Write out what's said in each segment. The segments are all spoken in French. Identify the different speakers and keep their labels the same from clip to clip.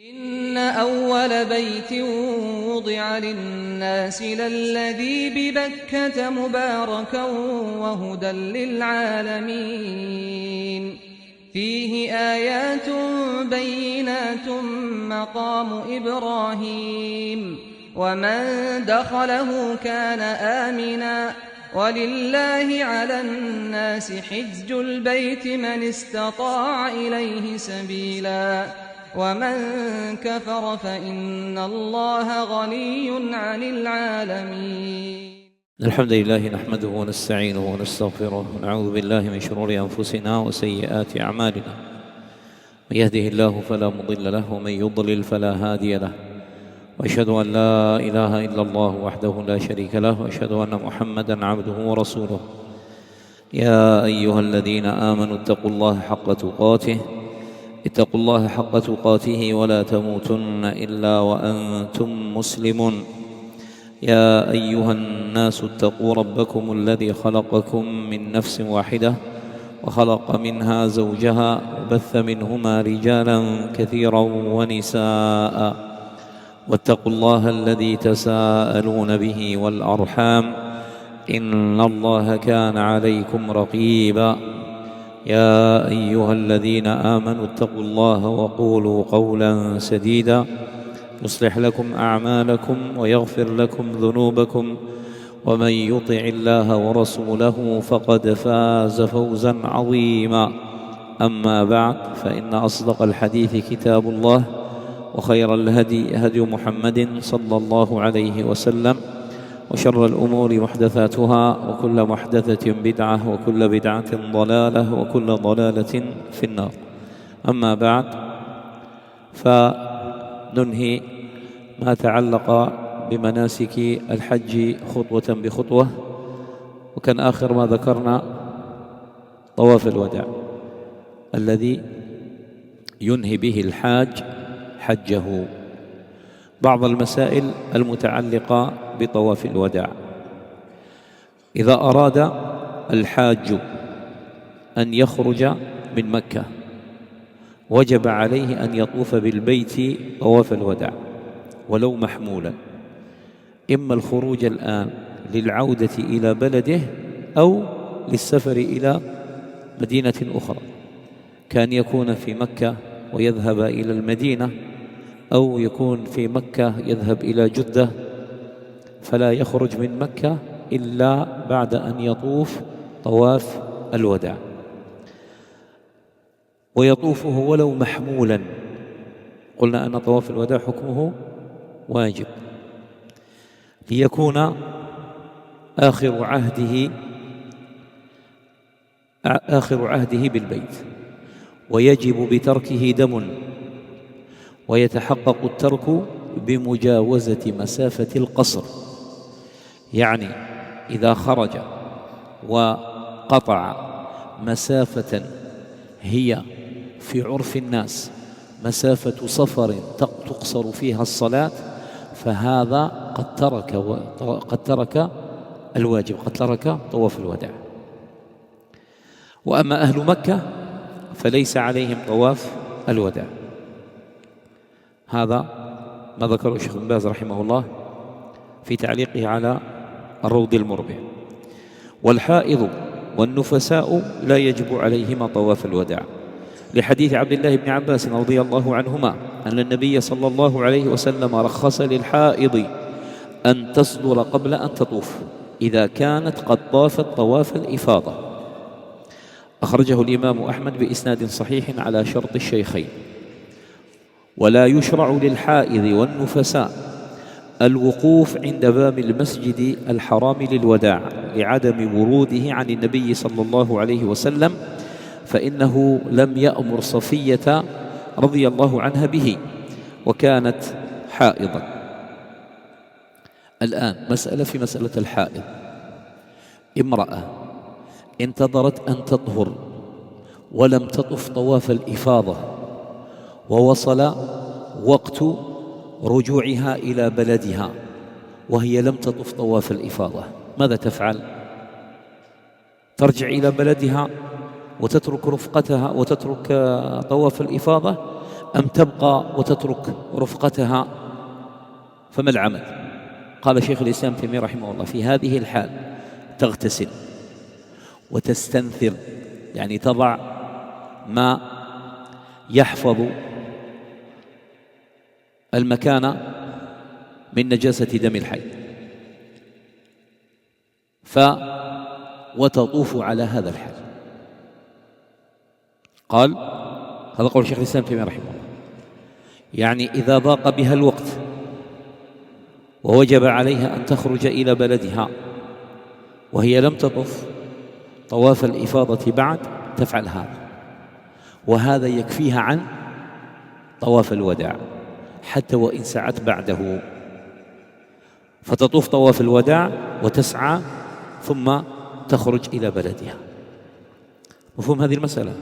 Speaker 1: إن أول بيت وضع للناس للذي ببكة مباركا وهدى للعالمين فيه آيات بينات مقام إبراهيم ومن دخله كان آمنا ولله على الناس حج البيت من استطاع إليه سبيلا ومن كفر فإن الله غني عن العالمين.
Speaker 2: الحمد لله نحمده ونستعينه ونستغفره ونعوذ بالله من شرور أنفسنا وسيئات أعمالنا. من يهده الله فلا مضل له ومن يضلل فلا هادي له، وأشهد أن لا إله إلا الله وحده لا شريك له، وأشهد أن محمدًا عبده ورسوله. يا أيها الذين آمنوا اتقوا الله حق تقاته ولا تموتن إلا وأنتم مسلمون. يا أيها الناس اتقوا ربكم الذي خلقكم من نفس واحدة وخلق منها زوجها وبث منهما رجالا كثيرا ونساء، واتقوا الله الذي تساءلون به والأرحام إن الله كان عليكم رقيبا. يا أيها الذين آمنوا اتقوا الله وقولوا قولا سديدا يصلح لكم أعمالكم ويغفر لكم ذنوبكم، ومن يطع الله ورسوله فقد فاز فوزا عظيما. أما بعد، فإن أصدق الحديث كتاب الله، وخير الهدي هدي محمد صلى الله عليه وسلم، وشر الأمور محدثاتها، وكل محدثة بدعة، وكل بدعة ضلالة، وكل ضلالة في النار. أما بعد، فننهي ما تعلق بمناسك الحج خطوة بخطوة، وكان آخر ما ذكرنا طواف الوداع الذي ينهي به الحاج حجه. بعض المسائل المتعلقة بطواف الوداع: إذا أراد الحاج أن يخرج من مكة وجب عليه أن يطوف بالبيت طواف الوداع ولو محمولا، إما الخروج الآن للعودة إلى بلده أو للسفر إلى مدينة أخرى، كان يكون في مكة ويذهب إلى المدينة، أو يكون في مكة يذهب إلى جدة، فلا يخرج من مكة إلا بعد أن يطوف طواف الوداع، ويطوفه ولو محمولا. قلنا أن طواف الوداع حكمه واجب ليكون آخر عهده بالبيت، ويجب بتركه دم، ويتحقق الترك بمجاوزة مسافة القصر. يعني إذا خرج وقطع مسافة هي في عرف الناس مسافة سفر تقصر فيها الصلاة، فهذا قد ترك الواجب، قد ترك طواف الوداع. وأما أهل مكة فليس عليهم طواف الوداع. هذا ما ذكره الشيخ بن باز رحمه الله في تعليقه على الروض المربع. والحائض والنفساء لا يجب عليهما طواف الوداع، لحديث عبد الله بن عباس رضي الله عنهما أن النبي صلى الله عليه وسلم رخص للحائض أن تصدر قبل أن تطوف إذا كانت قد طافت طواف الإفاضة. أخرجه الإمام أحمد بإسناد صحيح على شرط الشيخين. ولا يشرع للحائض والنفساء الوقوف عند باب المسجد الحرام للوداع لعدم وروده عن النبي صلى الله عليه وسلم، فإنه لم يأمر صفية رضي الله عنها به، وكانت حائضا. الآن مسألة في مسألة الحائض: امرأة انتظرت أن تطهر ولم تطف طواف الإفاضة، ووصل وقت رجوعها إلى بلدها وهي لم تطف طواف الإفاضة، ماذا تفعل؟ ترجع إلى بلدها وتترك رفقتها وتترك طواف الإفاضة، أم تبقى وتترك رفقتها؟ فما العمل؟ قال شيخ الإسلام تيمية رحمه الله: في هذه الحال تغتسل وتستنثر، يعني تضع ما يحفظ المكان من نجاسة دم الحيض، وتطوف على هذا الحال. قال هذا قول شيخ الإسلام تيمية رحمه الله، يعني إذا ضاق بها الوقت ووجب عليها أن تخرج إلى بلدها وهي لم تطف طواف الإفاضة بعد، تفعل هذا، وهذا يكفيها عن طواف الوداع حتى وإن سعت بعده، فتطوف طواف الوداع وتسعى ثم تخرج إلى بلدها. مفهوم هذه المسألة؟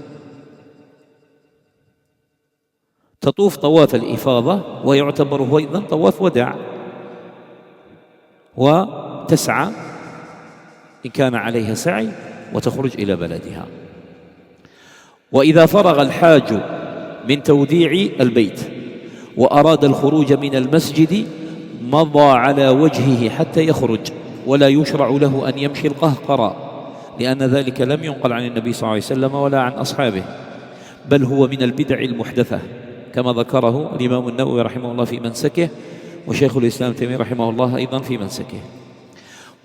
Speaker 2: تطوف طواف الإفاضة ويعتبر هو أيضا طواف وداع، وتسعى إن كان عليها سعي وتخرج إلى بلدها. وإذا فرغ الحاج من توديع البيت وأراد الخروج من المسجد مضى على وجهه حتى يخرج، ولا يشرع له أن يمشي القهقرى، لأن ذلك لم ينقل عن النبي صلى الله عليه وسلم ولا عن أصحابه، بل هو من البدع المحدثة كما ذكره الإمام النووي رحمه الله في منسكه، وشيخ الإسلام تيمية رحمه الله أيضا في منسكه.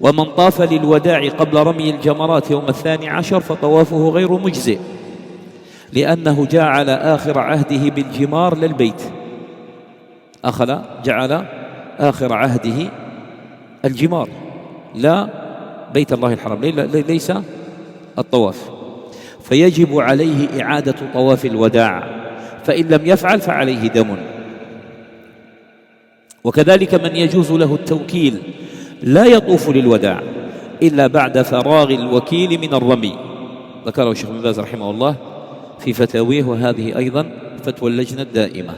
Speaker 2: ومن طاف للوداع قبل رمي الجمرات يوم 12 فطوافه غير مجزئ، لأنه جعل آخر عهده بالجمار للبيت، جعل آخر عهده الجمار لا بيت الله الحرام، ليس الطواف، فيجب عليه إعادة طواف الوداع، فإن لم يفعل فعليه دم. وكذلك من يجوز له التوكيل لا يطوف للوداع إلا بعد فراغ الوكيل من الرمي، ذكره الشيخ ابن باز رحمه الله في فتاويه، وهذه أيضا فتوى اللجنة الدائمة.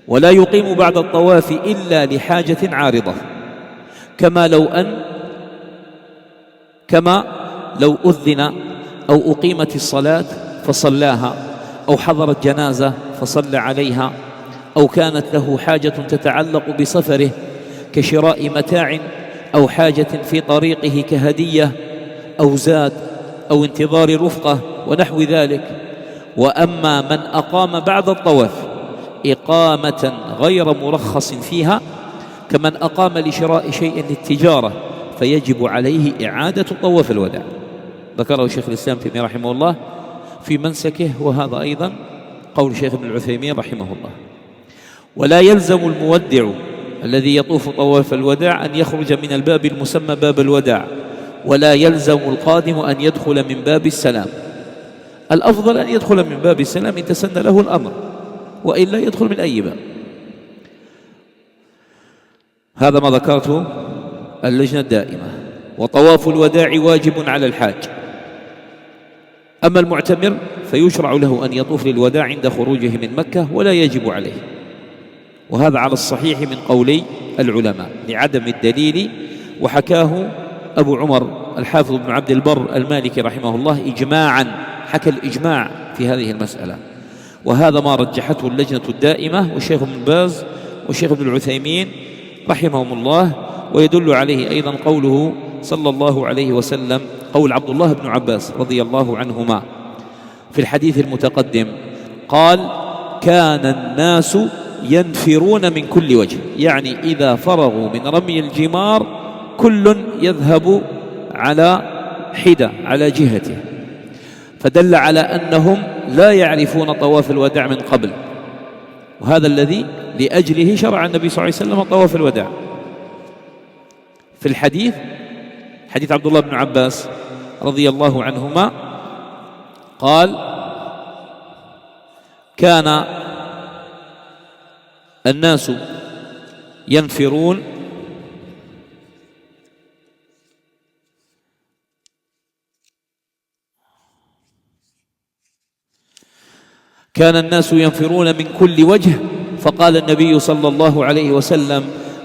Speaker 2: ولا يقيم بعد الطواف إلا لحاجة عارضة، كما لو أذن أو أقيمت الصلاة فصلاها، أو حضرت جنازة فصلى عليها، أو كانت له حاجة تتعلق بسفره كشراء متاع أو حاجة في طريقه كهدية أو زاد أو انتظار رفقة ونحو ذلك. وأما من أقام بعد الطواف إقامة غير مرخص فيها كمن أقام لشراء شيء للتجارة فيجب عليه إعادة طواف الوداع، ذكره شيخ الإسلام تيمية رحمه الله في منسكه، وهذا أيضا قول شيخ ابن العثيمين رحمه الله. ولا يلزم المودع الذي يطوف طواف الوداع أن يخرج من الباب المسمى باب الوداع، ولا يلزم القادم أن يدخل من باب السلام. الأفضل أن يدخل من باب السلام إن تسنى له الأمر، وإلا يدخل من أي باب. هذا ما ذكرته اللجنة الدائمة. وطواف الوداع واجب على الحاج. أما المعتمر فيشرع له أن يطوف للوداع عند خروجه من مكة ولا يجب عليه، وهذا على الصحيح من قولي العلماء لعدم الدليل. وحكاه أبو عمر الحافظ بن عبد البر المالكي رحمه الله إجماعا، حكى الإجماع في هذه المسألة، وهذا ما رجحته اللجنة الدائمة والشيخ ابن باز والشيخ ابن العثيمين رحمهم الله. ويدل عليه أيضا قوله صلى الله عليه وسلم، قول عبد الله بن عباس رضي الله عنهما في الحديث المتقدم، قال: كان الناس ينفرون من كل وجه، يعني إذا فرغوا من رمي الجمار كل يذهب على حدة على جهته، فدل على أنهم لا يعرفون طواف الوداع من قبل، وهذا الذي لأجله شرع النبي صلى الله عليه وسلم طواف الوداع. في الحديث حديث عبد الله بن عباس رضي الله عنهما قال: كان الناس ينفرون من كل وجه، فقال النبي صلى الله عليه وسلم: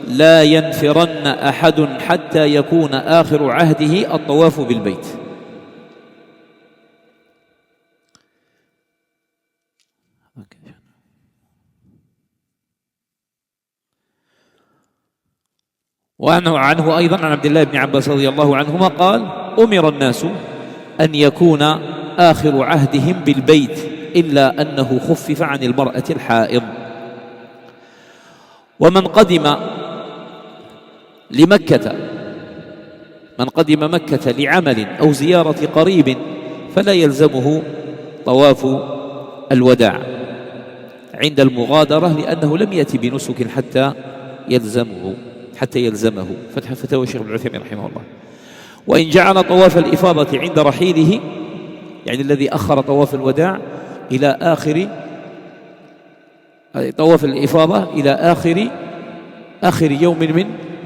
Speaker 2: لا ينفرن أحد حتى يكون آخر عهده الطواف بالبيت. وعنه أيضا عن عبد الله بن عباس رضي الله عنهما قال: أمر الناس أن يكون آخر عهدهم بالبيت إلا أنه خفف عن المرأة الحائض. ومن قدم مكة لعمل أو زيارة قريب فلا يلزمه طواف الوداع عند المغادرة، لأنه لم يأتي بنسك حتى يلزمه. فتح فتاوى الشيخ ابن عثيمين رحمه الله. وإن جعل طواف الإفاضة عند رحيله، يعني الذي أخر طواف الوداع إلى آخر طواف الإفاضة إلى آخر يوم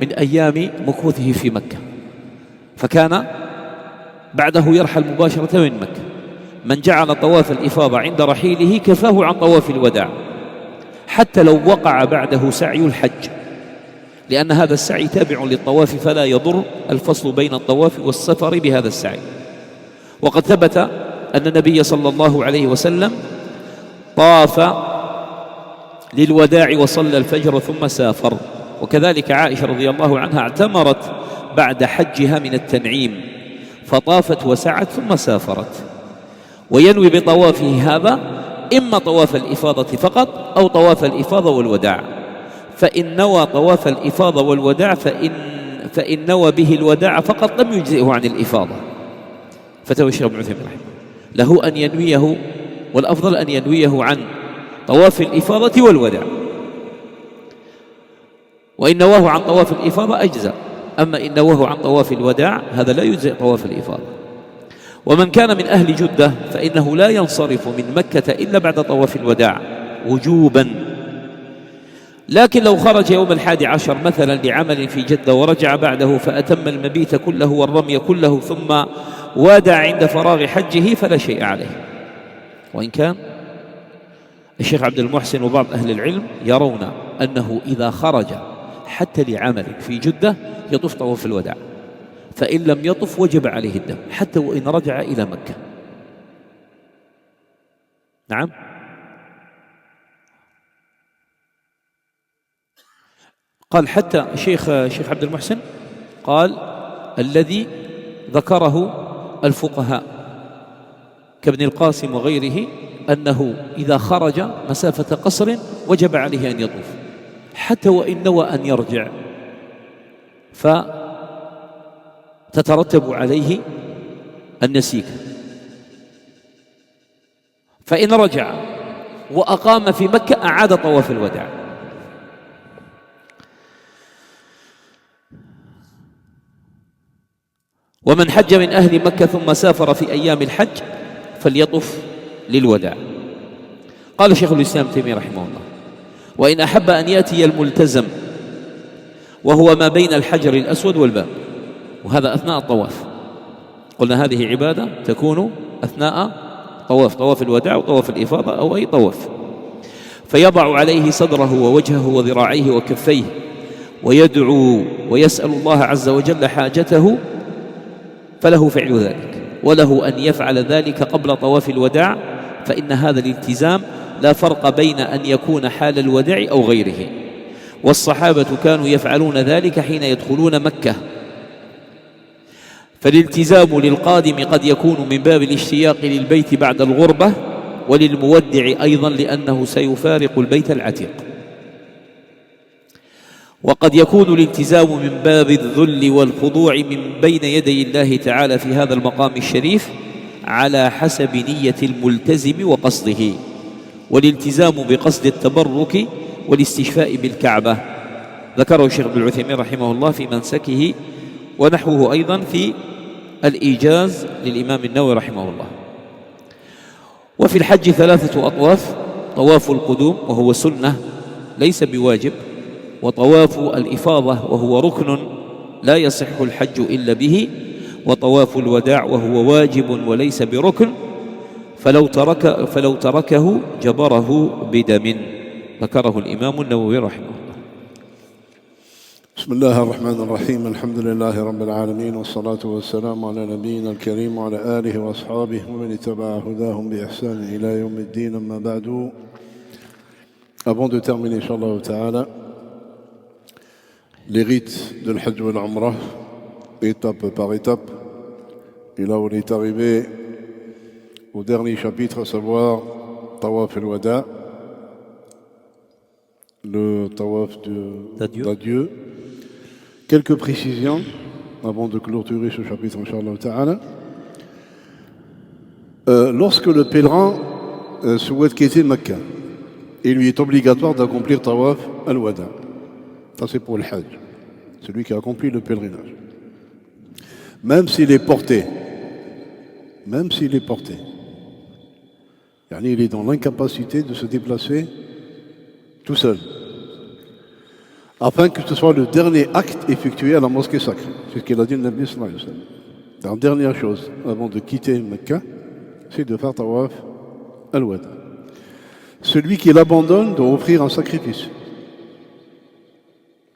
Speaker 2: من أيام مكوثه في مكة، فكان بعده يرحل مباشرة من مكة. من جعل طواف الإفاضة عند رحيله كفاه عن طواف الوداع، حتى لو وقع بعده سعي الحج، لأن هذا السعي تابع للطواف، فلا يضر الفصل بين الطواف والسفر بهذا السعي. وقد ثبت أن النبي صلى الله عليه وسلم طاف للوداع وصلى الفجر ثم سافر. وكذلك عائشة رضي الله عنها اعتمرت بعد حجها من التنعيم، فطافت وسعت ثم سافرت. وينوي بطوافه هذا إما طواف الإفاضة فقط أو طواف الإفاضة والوداع. فإن نوى طواف الإفاضة والوداع فإن نوى به الوداع فقط لم يجزئه عن الإفاضة. فتوى الشيخ ابن عثيمين رحمه له أن ينويه، والأفضل أن ينويه عن طواف الإفاضة والوداع. وإن نواه عن طواف الإفاضة أجزأ، أما إن نواه عن طواف الوداع هذا لا يجزئ طواف الإفاضة. ومن كان من أهل جدة فإنه لا ينصرف من مكة إلا بعد طواف الوداع وجوبا. لكن لو خرج يوم 11 مثلا لعمل في جدة ورجع بعده فأتم المبيت كله والرمي كله ثم وادع عند فراغ حجه فلا شيء عليه. وإن كان الشيخ عبد المحسن وبعض أهل العلم يرون أنه إذا خرج حتى لعمل في جدة يطوف طواف الوداع، فإن لم يطف وجب عليه الدم حتى وإن رجع إلى مكة. نعم. قال حتى شيخ عبد المحسن قال الذي ذكره الفقهاء كابن القاسم وغيره أنه إذا خرج مسافة قصر وجب عليه أن يطوف حتى وإن نوى أن يرجع، فتترتب عليه النسيك. فإن رجع وأقام في مكة أعاد طواف الوداع. ومن حج من أهل مكة ثم سافر في أيام الحج فليطف للوداع. قال شيخ الإسلام ابن تيمية رحمه الله: وإن أحب أن يأتي الملتزم وهو ما بين الحجر الأسود والباب، وهذا أثناء الطواف، قلنا هذه عبادة تكون أثناء طواف الوداع وطواف الإفاضة أو أي طواف، فيضع عليه صدره ووجهه وذراعيه وكفيه ويدعو ويسأل الله عز وجل حاجته، فله فعل ذلك، وله أن يفعل ذلك قبل طواف الوداع، فإن هذا الالتزام لا فرق بين أن يكون حال الوداع أو غيره. والصحابة كانوا يفعلون ذلك حين يدخلون مكة. فالالتزام للقادم قد يكون من باب الاشتياق للبيت بعد الغربة، وللمودع أيضا لأنه سيفارق البيت العتيق. وقد يكون الالتزام من باب الذل والخضوع من بين يدي الله تعالى في هذا المقام الشريف على حسب نية الملتزم وقصده، والالتزام بقصد التبرك والاستشفاء بالكعبة ذكره الشيخ ابن عثيمين رحمه الله في منسكه، ونحوه أيضا في الإيجاز للإمام النووي رحمه الله. وفي الحج 3 أطواف: طواف القدوم وهو سنة ليس بواجب، وطواف الإفاضة وهو ركن لا يصح الحج إلا به، وطواف الوداع وهو واجب وليس بركن، فلو تركه جبره بدم ذكره الإمام النووي رحمه الله.
Speaker 3: بسم الله الرحمن الرحيم. الحمد لله رب العالمين، والصلاة والسلام على نبينا الكريم وعلى آله وأصحابه ومن اتبع هداهم بإحسان إلى يوم الدين. أما بعد, avant de terminer, Inch'Allah ta'ala, les rites de l'Hajj ou l'Umrah, étape par étape. Et là, on est arrivé au dernier chapitre, à savoir Tawaf al-Wada, le Tawaf d'adieu. Quelques précisions avant de clôturer ce chapitre, Inch'Allah Ta'ala. Lorsque le pèlerin souhaite quitter Mecca, il lui est obligatoire d'accomplir Tawaf al-Wada. Ça, c'est pour le Hajj, celui qui a accompli le pèlerinage. Même s'il est porté, il est dans l'incapacité de se déplacer tout seul, afin que ce soit le dernier acte effectué à la mosquée sacrée. C'est ce qu'il a dit le Nabi sallallahu alayhi wa sallam. La dernière chose avant de quitter Mecca, c'est de faire Tawaf al-Wada. Celui qui l'abandonne doit offrir un sacrifice.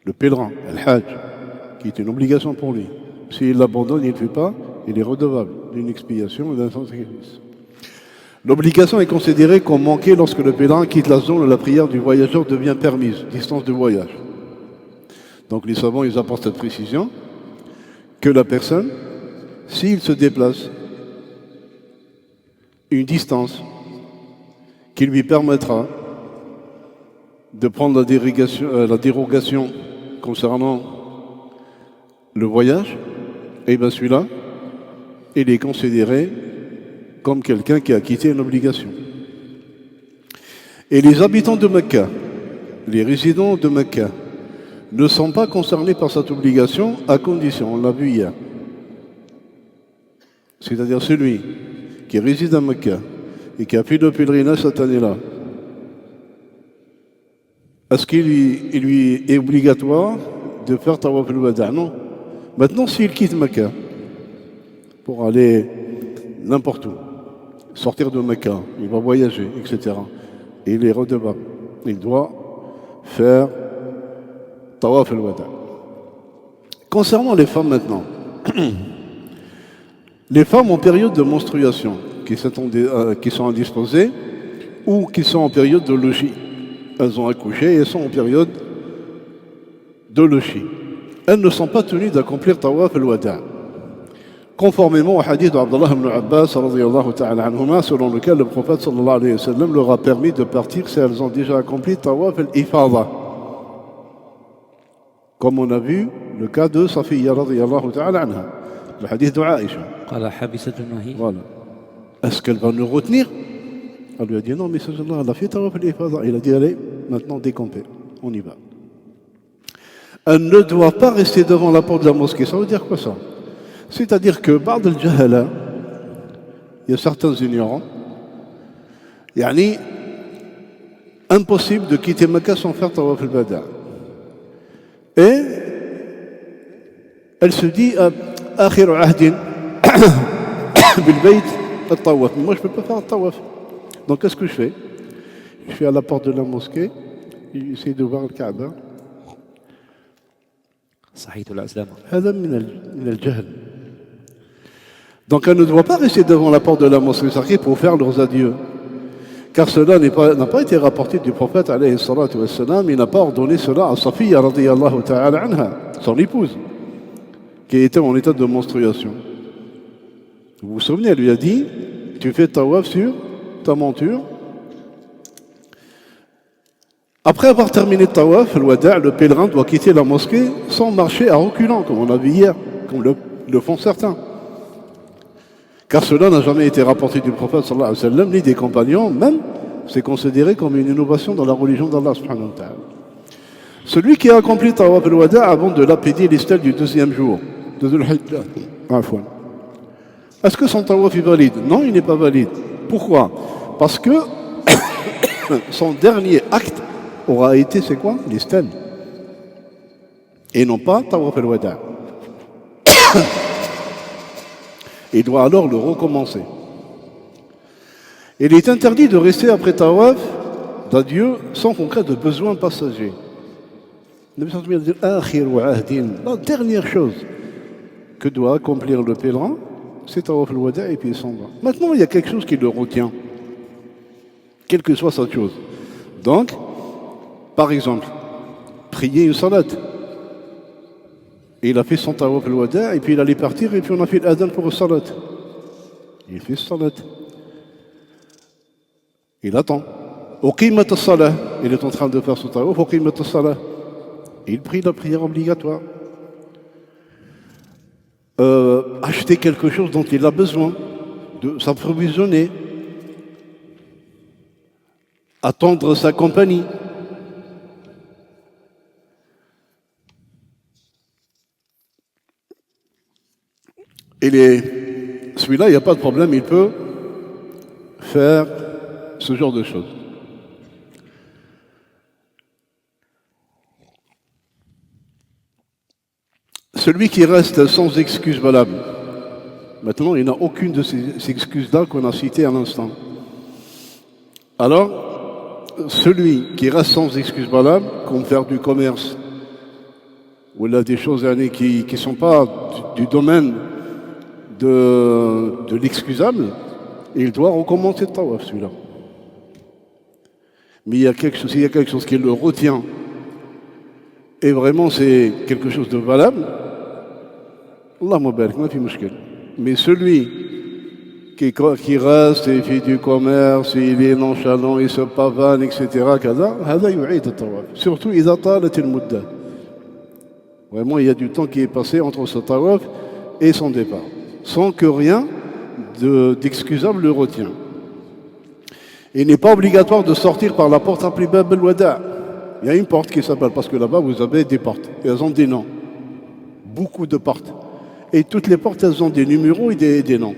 Speaker 3: Le pèlerin, al-Hajj, qui est une obligation pour lui. S'il l'abandonne, il ne le fait pas, il est redevable d'une expiation et d'un sacrifice. L'obligation est considérée comme manquée lorsque le pèlerin quitte la zone où la prière du voyageur devient permise, distance de voyage. Donc les savants, ils apportent cette précision que la personne, s'il se déplace une distance qui lui permettra de prendre la dérogation concernant le voyage, et bien celui-là, il est considéré comme quelqu'un qui a quitté une obligation. Et les habitants de Mecca, les résidents de Mecca, ne sont pas concernés par cette obligation à condition, on l'a vu hier. C'est-à-dire celui qui réside à Mecca et qui a fait le pèlerinage cette année-là, est-ce qu'il lui est obligatoire de faire Tawaf al-Wada? Non. Maintenant, s'il quitte Mecca pour aller n'importe où, sortir de Mecca, il va voyager, etc., et il est redevable, il doit faire Tawaf al-Wada. Concernant les femmes maintenant, les femmes en période de menstruation, qui sont indisposées ou qui sont en période de logis, elles ont accouché et sont en période de logis. Elles ne sont pas tenues d'accomplir Tawaf al-Wada, conformément au hadith d'Abdallah ibn Abbas radiyallahu ta'ala anhuma, selon lequel le prophète sallallahu alayhi wa sallam leur a permis de partir si elles ont déjà accompli Tawaf al-Ifada. Comme on a vu le cas de Safiya radiyallahu ta'ala anha, le hadith de Aïcha. Voilà. Est-ce qu'elle va nous retenir? Elle lui a dit non, mais Allah, elle a fait Tawaf al-Ifada. Il a dit allez, maintenant décomptez, on y va. Elle ne doit pas rester devant la porte de la mosquée. Ça veut dire quoi ça? C'est-à-dire que Ba'd al-Jahala, il y a certains ignorants, impossible de quitter Mecca sans faire Tawaf al-Wada. Et elle se dit Akhiru ahdin bil bayt al-Tawaf. Moi je ne peux pas faire le Tawaf. Donc qu'est-ce que je fais? Je suis à la porte de la mosquée, j'essaie de voir le Kaaba. هذا من الجهل. Donc elle ne doit pas rester devant la porte de la mosquée sacrée pour faire leurs adieux. Car cela n'a pas été rapporté du prophète alayhi salatu wassalam, il n'a pas ordonné cela à Safiya radiyallahu ta'ala anha, son épouse, qui était en état de menstruation. Vous vous souvenez, elle lui a dit, tu fais tawaf sur ta monture. Après avoir terminé le tawaf, le pèlerin doit quitter la mosquée sans marcher à reculant, comme on a vu hier, comme le font certains. Car cela n'a jamais été rapporté du prophète sallallahu alayhi wa sallam, ni des compagnons, même c'est considéré comme une innovation dans la religion d'Allah subhanahu wa ta'ala. Celui qui a accompli Tawaf al-Wada avant de lapédier les stèles du deuxième jour, de Dhul Hijjah, est-ce que son tawaf est valide? Non, il n'est pas valide. Pourquoi? Parce que son dernier acte aura été, c'est quoi? Les stèles. Et non pas Tawaf al-Wada. Il doit alors le recommencer. Il est interdit de rester après Tawaf d'adieu sans qu'on crée de besoins passagers. La dernière chose que doit accomplir le pèlerin, c'est Tawaf al-Wada et puis il s'en va. Maintenant, il y a quelque chose qui le retient, quelle que soit cette chose. Donc, par exemple, prier une salade. Et il a fait son tawaf al-wada' et puis il allait partir et puis on a fait l'adhan pour le salat. Il fait le salat. Il attend. Uqimat as-salah. Il est en train de faire son tawaf. Uqimat as-salah. Il prie la prière obligatoire. Acheter quelque chose dont il a besoin, de s'approvisionner, attendre sa compagnie. Celui-là, il n'y a pas de problème, il peut faire ce genre de choses. Celui qui reste sans excuse valable, maintenant, il n'a aucune de ces excuses-là qu'on a citées à l'instant. Alors, celui qui reste sans excuse valable, comme faire du commerce, ou là des choses qui ne sont pas du domaine de l'excusable, il doit recommencer le tawaf, celui-là. Mais s'il y a quelque chose qui le retient, et vraiment c'est quelque chose de valable, Allahumma barik, ma fi mushkil. Mais celui qui reste et fait du commerce, il est nonchalant, il se pavane, etc., هذا يعيد الطواف. Surtout إذا طالت المدة. Vraiment, il y a du temps qui est passé entre ce tawaf et son départ, sans que rien d'excusable le retient. Il n'est pas obligatoire de sortir par la porte appelée Bab al-Wada'. Il y a une porte qui s'appelle, parce que là-bas, vous avez des portes, et elles ont des noms. Beaucoup de portes. Et toutes les portes, elles ont des numéros et des noms.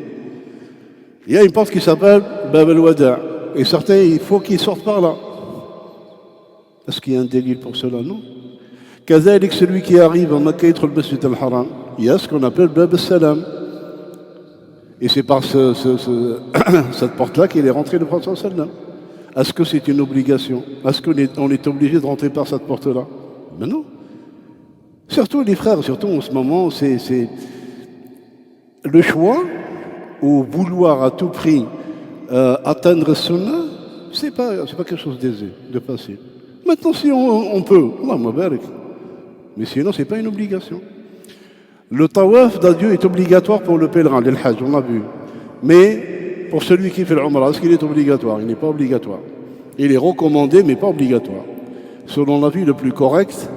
Speaker 3: Il y a une porte qui s'appelle Bab al-Wada'. Et certains, il faut qu'ils sortent par là. Est-ce qu'il y a un délire pour cela? Non. Kazalik, celui qui arrive à Makkah le Masjid al-Haram, il y a ce qu'on appelle Bab al-Salam. Et c'est par cette porte-là qu'il est rentré le prophète sallallahu alayhi wa sallam. Est-ce que c'est une obligation? Est-ce qu'on est obligé de rentrer par cette porte-là? Ben non. Surtout les frères, surtout en ce moment, c'est le choix ou vouloir à tout prix atteindre ce sunnah, c'est pas quelque chose d'aisé, de facile. Maintenant, si on peut, Allahumma barik. Mais sinon, c'est pas une obligation. Le tawaf d'adieu est obligatoire pour le pèlerin, le hajj, on l'a vu. Mais pour celui qui fait l'umrah, est-ce qu'il est obligatoire? Il n'est pas obligatoire. Il est recommandé, mais pas obligatoire. Selon l'avis le plus correct,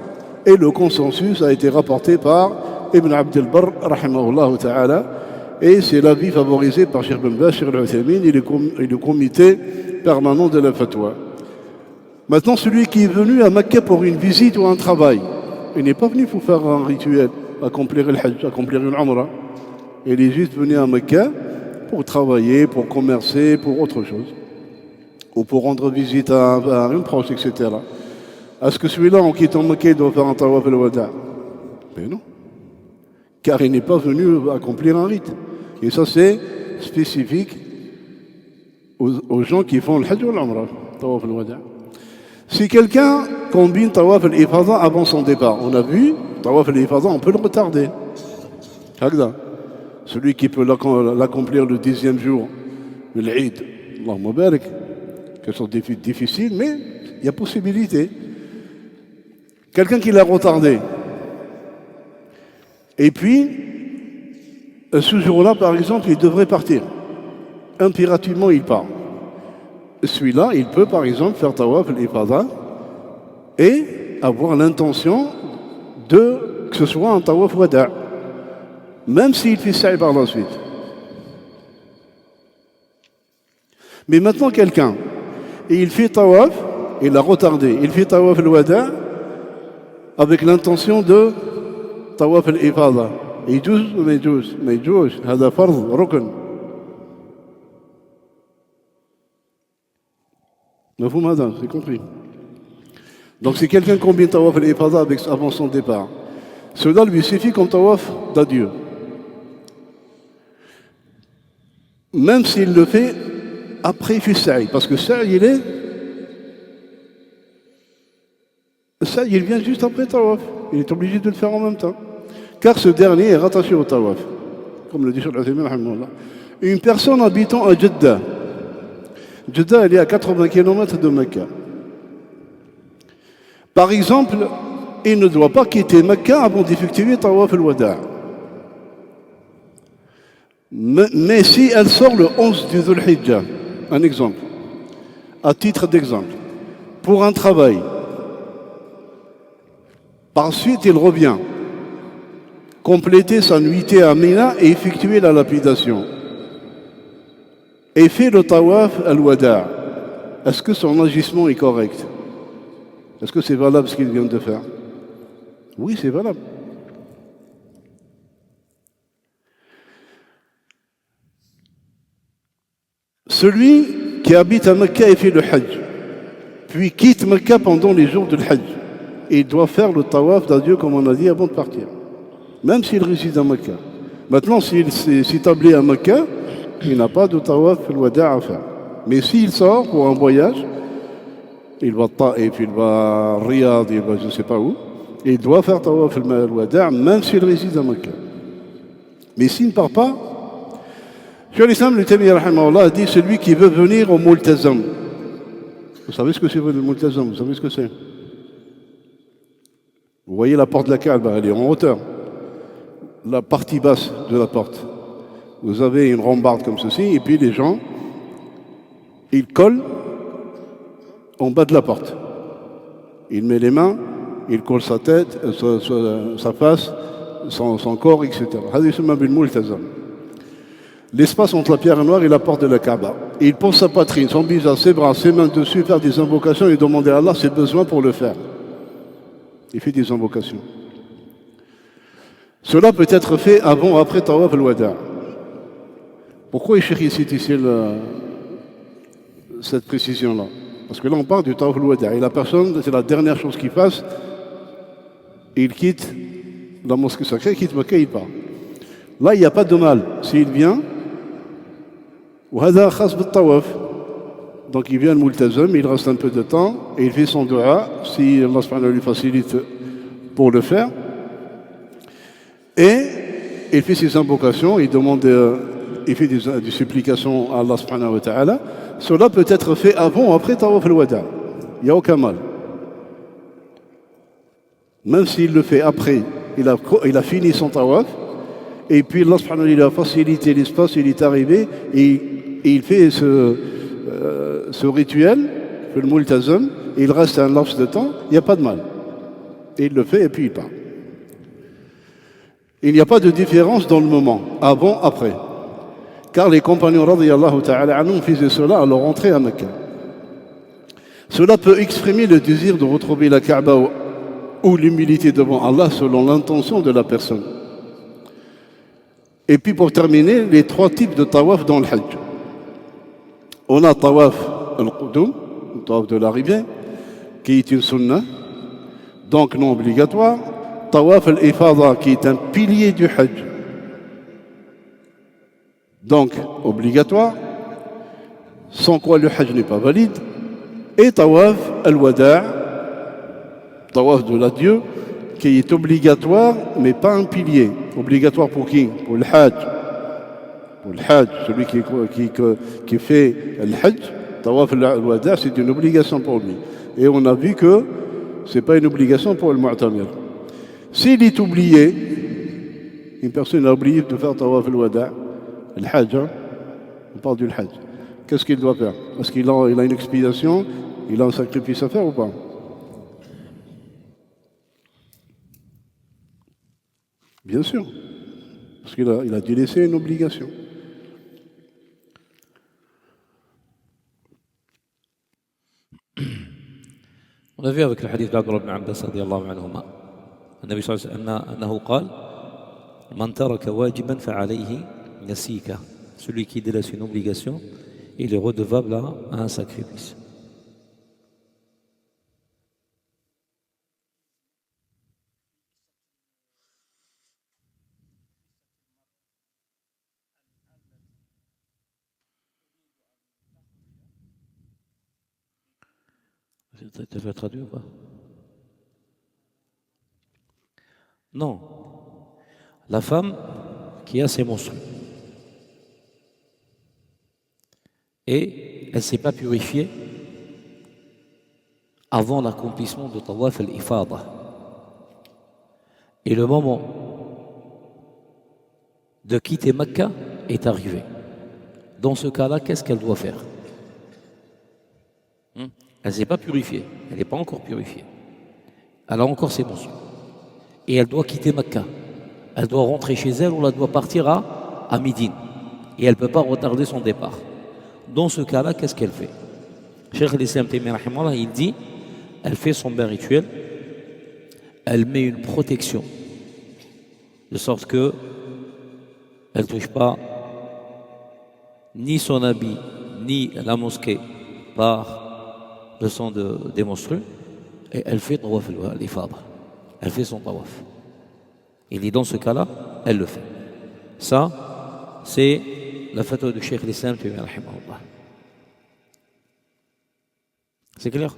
Speaker 3: et le consensus a été rapporté par Ibn Abd al-Barr, rahimahullah ta'ala, et c'est l'avis favorisé par Cheikh Ben Baz, Cheikh Al-Uthaymin et le comité permanent de la fatwa. Maintenant, celui qui est venu à Mecca pour une visite ou un travail, il n'est pas venu pour faire un rituel, accomplir le hajj, accomplir une umrah. Il est juste venu à Mecca pour travailler, pour commercer, pour autre chose. Ou pour rendre visite à une proche, etc. Est-ce que celui-là, en quittant Mecca, il doit faire un tawaf al-wada'? Mais non. Car il n'est pas venu accomplir un rite. Et ça, c'est spécifique aux gens qui font le hajj ou l'umrah, tawaf al-wada'. Si quelqu'un combine tawaf al-ifada avant son départ, on a vu, tawaf al-ifada, on peut le retarder. Hagda. Celui qui peut l'accomplir le 10e jour, l'Eid, Allahumma barik, quelque chose de difficile, mais il y a possibilité. Quelqu'un qui l'a retardé. Et puis, ce jour-là, par exemple, il devrait partir. Impérativement, il part. Celui-là, il peut, par exemple, faire tawaf al-ifada et avoir l'intention que ce soit un tawaf wada', même s'il fait sa'i par la suite. Mais maintenant, quelqu'un, et il fait tawaf, il l'a retardé, il fait tawaf al-wada' avec l'intention de tawaf al-ifada. يجوز ولا يجوز؟ ما يجوز، هذا فرض ركن. مفهوم هذا؟ C'est compris. Donc si quelqu'un combine tawaf al-ifada avant son départ, cela lui suffit comme tawaf d'adieu. Même s'il le fait après il fait sa'i, parce que sa'i il vient juste après tawaf. Il est obligé de le faire en même temps. Car ce dernier est rattaché au tawaf. Comme le dit Cheikh Al-Uthaymin, rahimahullah. Une personne habitant à Jeddah. Elle est à 80 km de Mecca. Par exemple, il ne doit pas quitter Mecca avant d'effectuer Tawaf al-Wada'. Mais si elle sort le 11 du Dhul Hijjah, un exemple, à titre d'exemple, pour un travail, par suite il revient, compléter sa nuitée à Mina et effectuer la lapidation, et fait le Tawaf al-Wada', est-ce que son agissement est correct? Est-ce que c'est valable ce qu'il vient de faire? Oui, c'est valable. Celui qui habite à Mecca et fait le Hajj, puis quitte Mecca pendant les jours du Hajj, il doit faire le tawaf d'adieu comme on a dit avant de partir, même s'il réside à Mecca. Maintenant, s'il s'établit à Mecca, il n'a pas de tawaf al-wada' à faire. Mais s'il sort pour un voyage, il va à Taïf, il va à Riyad, il va je ne sais pas où, il doit faire tawaf al-wada' même s'il réside à Mecca. Mais s'il ne part pas, Cheikh al-Islam Ibn Taymiyyah rahimahullah a dit celui qui veut venir au Multazam. Vous savez ce que c'est le Multazam? Vous savez ce que c'est? Vous voyez la porte de la Kaaba, elle est en hauteur. La partie basse de la porte. Vous avez une rambarde comme ceci, et puis les gens, ils collent en bas de la porte. Il met les mains, il colle sa tête, sa face, son corps, etc. L'espace entre la pierre noire et la porte de la Kaaba. Et il pose sa poitrine, son visage, ses bras, ses mains dessus, faire des invocations et demander à Allah ses besoins pour le faire. Il fait des invocations. Cela peut être fait avant ou après Tawaf al-Wada'. Pourquoi il cite ici cette précision-là? Parce que là on parle du Tawaf al-Wada'. Et la personne, c'est la dernière chose qu'il fasse, il quitte la mosquée sacrée, il quitte Mecca, il part. Là il n'y a pas de mal. S'il vient, donc il vient le Multazam, il reste un peu de temps et il fait son dua si Allah subhanahu wa ta'ala lui facilite pour le faire. Et il fait ses invocations, il demande, il fait des supplications à Allah subhanahu wa ta'ala. Cela peut être fait avant ou après Tawaf al-Wada'. Il n'y a aucun mal. Même s'il le fait après, il a fini son Tawaf, et puis Allah subhanahu wa ta'ala a facilité l'espace, il est arrivé, et il fait ce rituel, le Multazam, il reste un laps de temps, il n'y a pas de mal. Et il le fait et puis il part. Il n'y a pas de différence dans le moment, avant, après. Car les compagnons radiyallahu ta'ala anhum faisaient cela à leur entrée à Mecca. Cela peut exprimer le désir de retrouver la Kaaba ou l'humilité devant Allah selon l'intention de la personne. Et puis pour terminer, les trois types de tawaf dans le Hajj. On a tawaf al-Qudum, le tawaf de l'arrivée, qui est une sunnah, donc non obligatoire. Tawaf al-Ifada, qui est un pilier du Hajj, donc obligatoire, sans quoi le Hajj n'est pas valide. Et Tawaf al-Wada', Tawaf de l'adieu, qui est obligatoire, mais pas un pilier. Obligatoire pour qui? Pour le Hajj. Pour le Hajj, celui qui fait le Hajj, Tawaf al-Wada', c'est une obligation pour lui. Et on a vu que ce n'est pas une obligation pour le Mu'tamir. S'il est oublié, une personne a oublié de faire Tawaf al-Wada', le Hajj, on parle du Hajj, qu'est-ce qu'il doit faire? Est-ce qu'il a une expiation, il a un sacrifice à faire ou pas? Bien sûr, parce qu'il a délaissé une obligation.
Speaker 2: On a vu avec le hadith d'Abdullah ibn Abbas radiyallahu anhuma, النبي صلى الله عليه وسلم أنه قال من ترك واجبا فعليه نسيكه. Celui qui délaisse une obligation, il est redevable à un sacrifice. Tu as traduit ou pas? Non. La femme qui a ses menstrues et elle ne s'est pas purifiée avant l'accomplissement de Tawaf al-Ifada. Et le moment de quitter Mecca est arrivé. Dans ce cas-là, qu'est-ce qu'elle doit faire? Elle ne s'est pas purifiée, elle n'est pas encore purifiée. Elle a encore ses mentions. Et elle doit quitter Mecca. Elle doit rentrer chez elle ou elle doit partir à Médine. Et elle ne peut pas retarder son départ. Dans ce cas-là, qu'est-ce qu'elle fait? Cheikh al-Islam Taymiyyah rahimahullah, il dit, elle fait son bain rituel, elle met une protection, de sorte que elle ne touche pas ni son habit, ni la mosquée par le sang des monstrueux, et elle fait tawaf al-ifada. Elle fait son tawaf. Il dit dans ce cas-là, elle le fait. Ça, c'est la fatwa du Cheikh al-Islam Taymiyyah rahimahullah. C'est clair?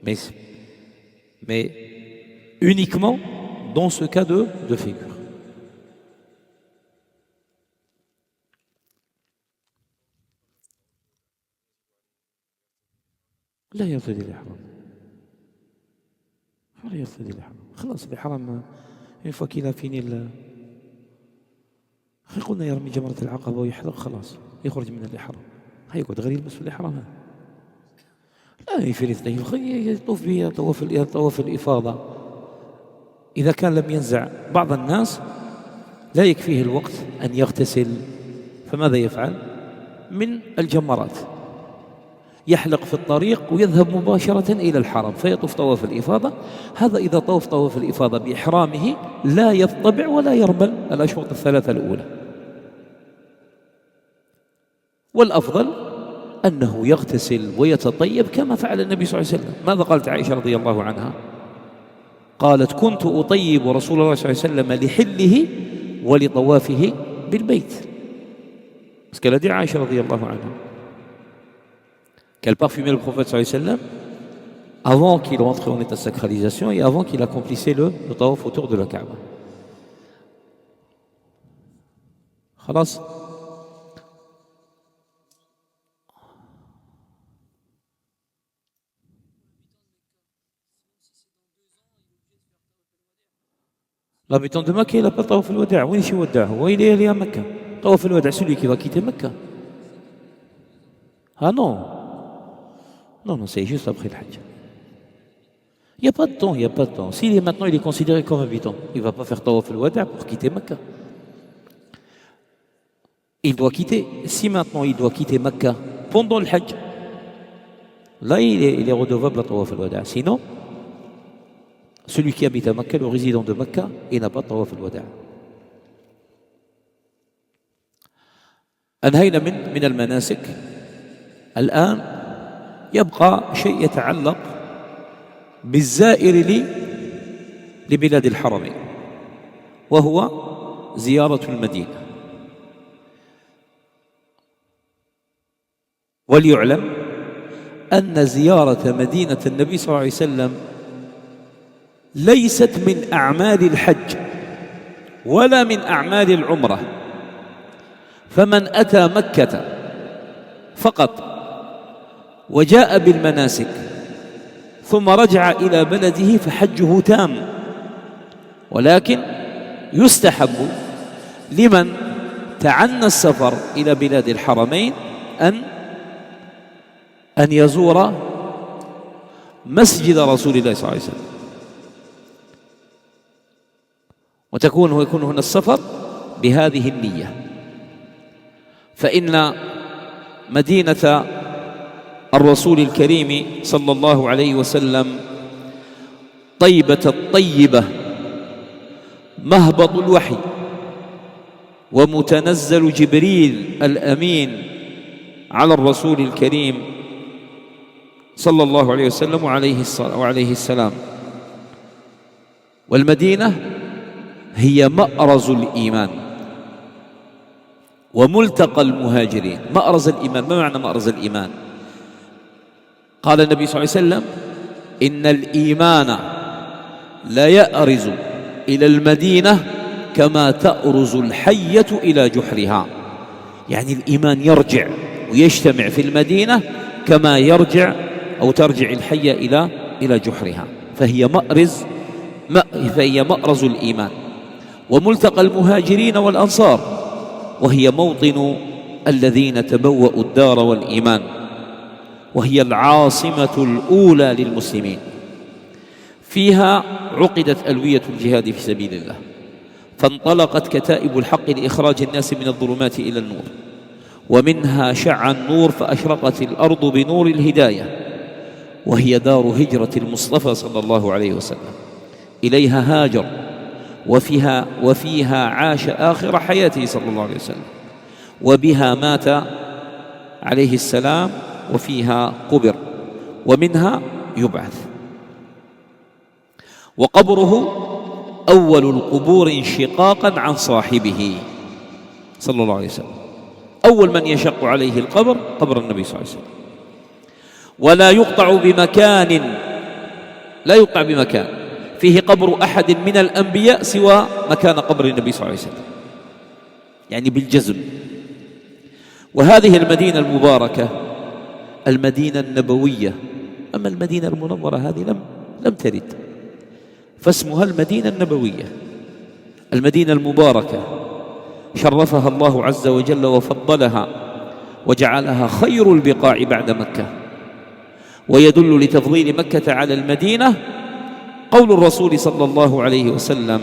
Speaker 2: Mais uniquement dans ce cas de figure. لا يرتدي الإحرام. ولا يرتدي الإحرام. خلاص الإحرام une fois qu'il a fini قلنا يرمي جمرة العقبة ويحلق خلاص يخرج من الإحرام. هيقعد غير يلبس في الإحرام هذا. لا يفرد يطوف به طواف الإفاضة. إذا كان لم ينزع بعض الناس لا يكفيه الوقت أن يغتسل فماذا يفعل؟ من الجمرات يحلق في الطريق ويذهب مباشرة إلى الحرم فيطوف طواف الإفاضة. هذا إذا طوف طواف الإفاضة بإحرامه لا يطبع ولا يرمل الأشواط الثلاثة الأولى. والأفضل أنه يغتسل ويتطيب كما فعل النبي صلى الله عليه وسلم. ماذا قالت عائشة رضي الله عنها؟ قالت كنت أطيب رسول الله صلى الله عليه وسلم لحله ولطوافه بالبيت. Parce qu'elle a dit Aïcha radiyallahu anha qu'elle parfumait le prophète sallallahu alayhi wa sallam avant qu'il rentre en état de sacralisation et avant qu'il accomplissait le tawaf autour de la Kaaba. خلاص. L'habitant de Mecca, il n'a pas tawaf al-wada'. Où est-ce qu'il est? Où il est à Mecca? Tawaf al-wada', celui qui va quitter Mecca. Ah non. Non, c'est juste après le Hajj. Il n'y a pas de temps, il n'y a pas de temps. S'il est maintenant, il est considéré comme habitant. Il ne va pas faire tawaf al-wada' pour quitter Mecca. Il doit quitter. Si maintenant il doit quitter Mecca pendant le Hajj, là il est redevable à tawaf al-wada'. Sinon, celui qui habite à Mecca, le résident de Mecca, il n'a pas de tawaf al-wada'. أنهينا من المناسك. الآن يبقى شيء يتعلق بالزائر لبلاد الحرمين وهو زيارة المدينة. وليعلم أن زيارة مدينة النبي صلى الله عليه وسلم ليست من أعمال الحج ولا من أعمال العمرة. فمن أتى مكة فقط وجاء بالمناسك ثم رجع إلى بلده فحجه تام. ولكن يستحب لمن تعنى السفر إلى بلاد الحرمين أن يزور مسجد رسول الله صلى الله عليه وسلم ويكون هنا السفر بهذه النية. فإن مدينة الرسول الكريم صلى الله عليه وسلم طيبة الطيبة مهبط الوحي ومتنزل جبريل الأمين على الرسول الكريم صلى الله عليه وسلم وعليه السلام. والمدينة هي مأرز الإيمان وملتقى المهاجرين. مأرز الإيمان، ما معنى مأرز الإيمان؟ قال النبي صلى الله عليه وسلم إن الإيمان لا يأرز إلى المدينة كما تأرز الحية إلى جحرها. يعني الإيمان يرجع ويجتمع في المدينة كما يرجع أو ترجع الحية إلى جحرها. فهي مأرز فهي مأرز الإيمان وملتقى المهاجرين والأنصار، وهي موطن الذين تبوأوا الدار والإيمان، وهي العاصمة الأولى للمسلمين. فيها عقدت ألوية الجهاد في سبيل الله، فانطلقت كتائب الحق لإخراج الناس من الظلمات إلى النور، ومنها شع النور فأشرقت الأرض بنور الهداية، وهي دار هجرة المصطفى صلى الله عليه وسلم، إليها هاجر وفيها عاش آخر حياته صلى الله عليه وسلم، وبها مات عليه السلام، وفيها قبر، ومنها يبعث. وقبره أول القبور انشقاقا عن صاحبه صلى الله عليه وسلم. أول من يشق عليه القبر قبر النبي صلى الله عليه وسلم، ولا يقطع بمكان، لا يقطع بمكان فيه قبر أحد من الأنبياء سوى مكان قبر النبي صلى الله عليه وسلم، يعني بالجزم. وهذه المدينة المباركة المدينة النبوية، أما المدينة المنورة هذه لم ترد، فاسمها المدينة النبوية، المدينة المباركة، شرفها الله عز وجل وفضلها وجعلها خير البقاع بعد مكة. ويدل لتفضيل مكة على المدينة قول الرسول صلى الله عليه وسلم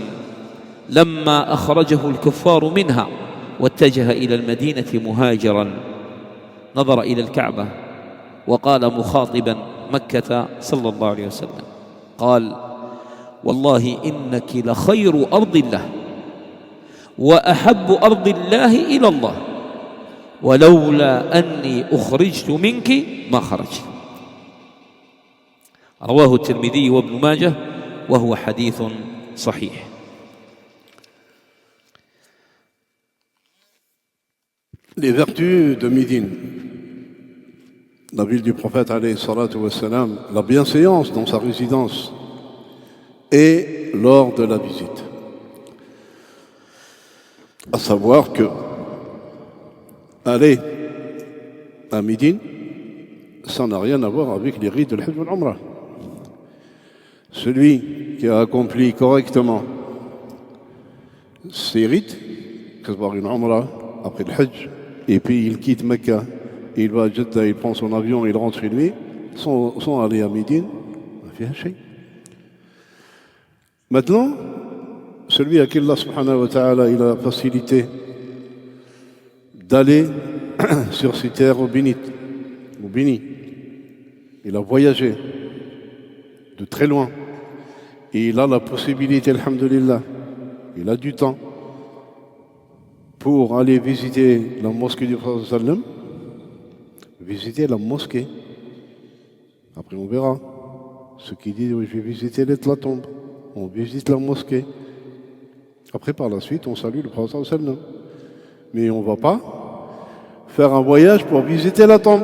Speaker 2: لما أخرجه الكفار منها واتجه إلى المدينة مهاجرا، نظر إلى الكعبة وقال مخاطبا مكة صلى الله عليه وسلم، قال والله إنك لخير أرض الله وأحب أرض الله إلى الله، ولولا أني أخرجت منك ما خرجت. رواه الترمذي وابن ماجه وهو حديث صحيح.
Speaker 3: Les vertus de Médine, la ville du prophète alayhi salatu wassalam, la bienséance dans sa résidence et lors de la visite. À savoir que aller à Médine, ça n'a rien à voir avec les rites de l'Hajj wal Umrah. Celui qui a accompli correctement ces rites, que ce soit une Umrah après le Hajj, et puis il quitte Mecca, il va à Jeddah, il prend son avion, il rentre chez lui, sans aller à Médine, on fait un chèque. Maintenant, celui à qui Allah subhanahu wa ta'ala il a facilité d'aller sur ces terres bénites, au béni, il a voyagé de très loin, et il a la possibilité, alhamdulillah, il a du temps pour aller visiter la mosquée du Prophète sallam, visiter la mosquée. Après on verra. Ceux qui disent oui, je vais visiter la tombe, on visite la mosquée. Après par la suite on salue le Prophète sallam. Mais on ne va pas faire un voyage pour visiter la tombe.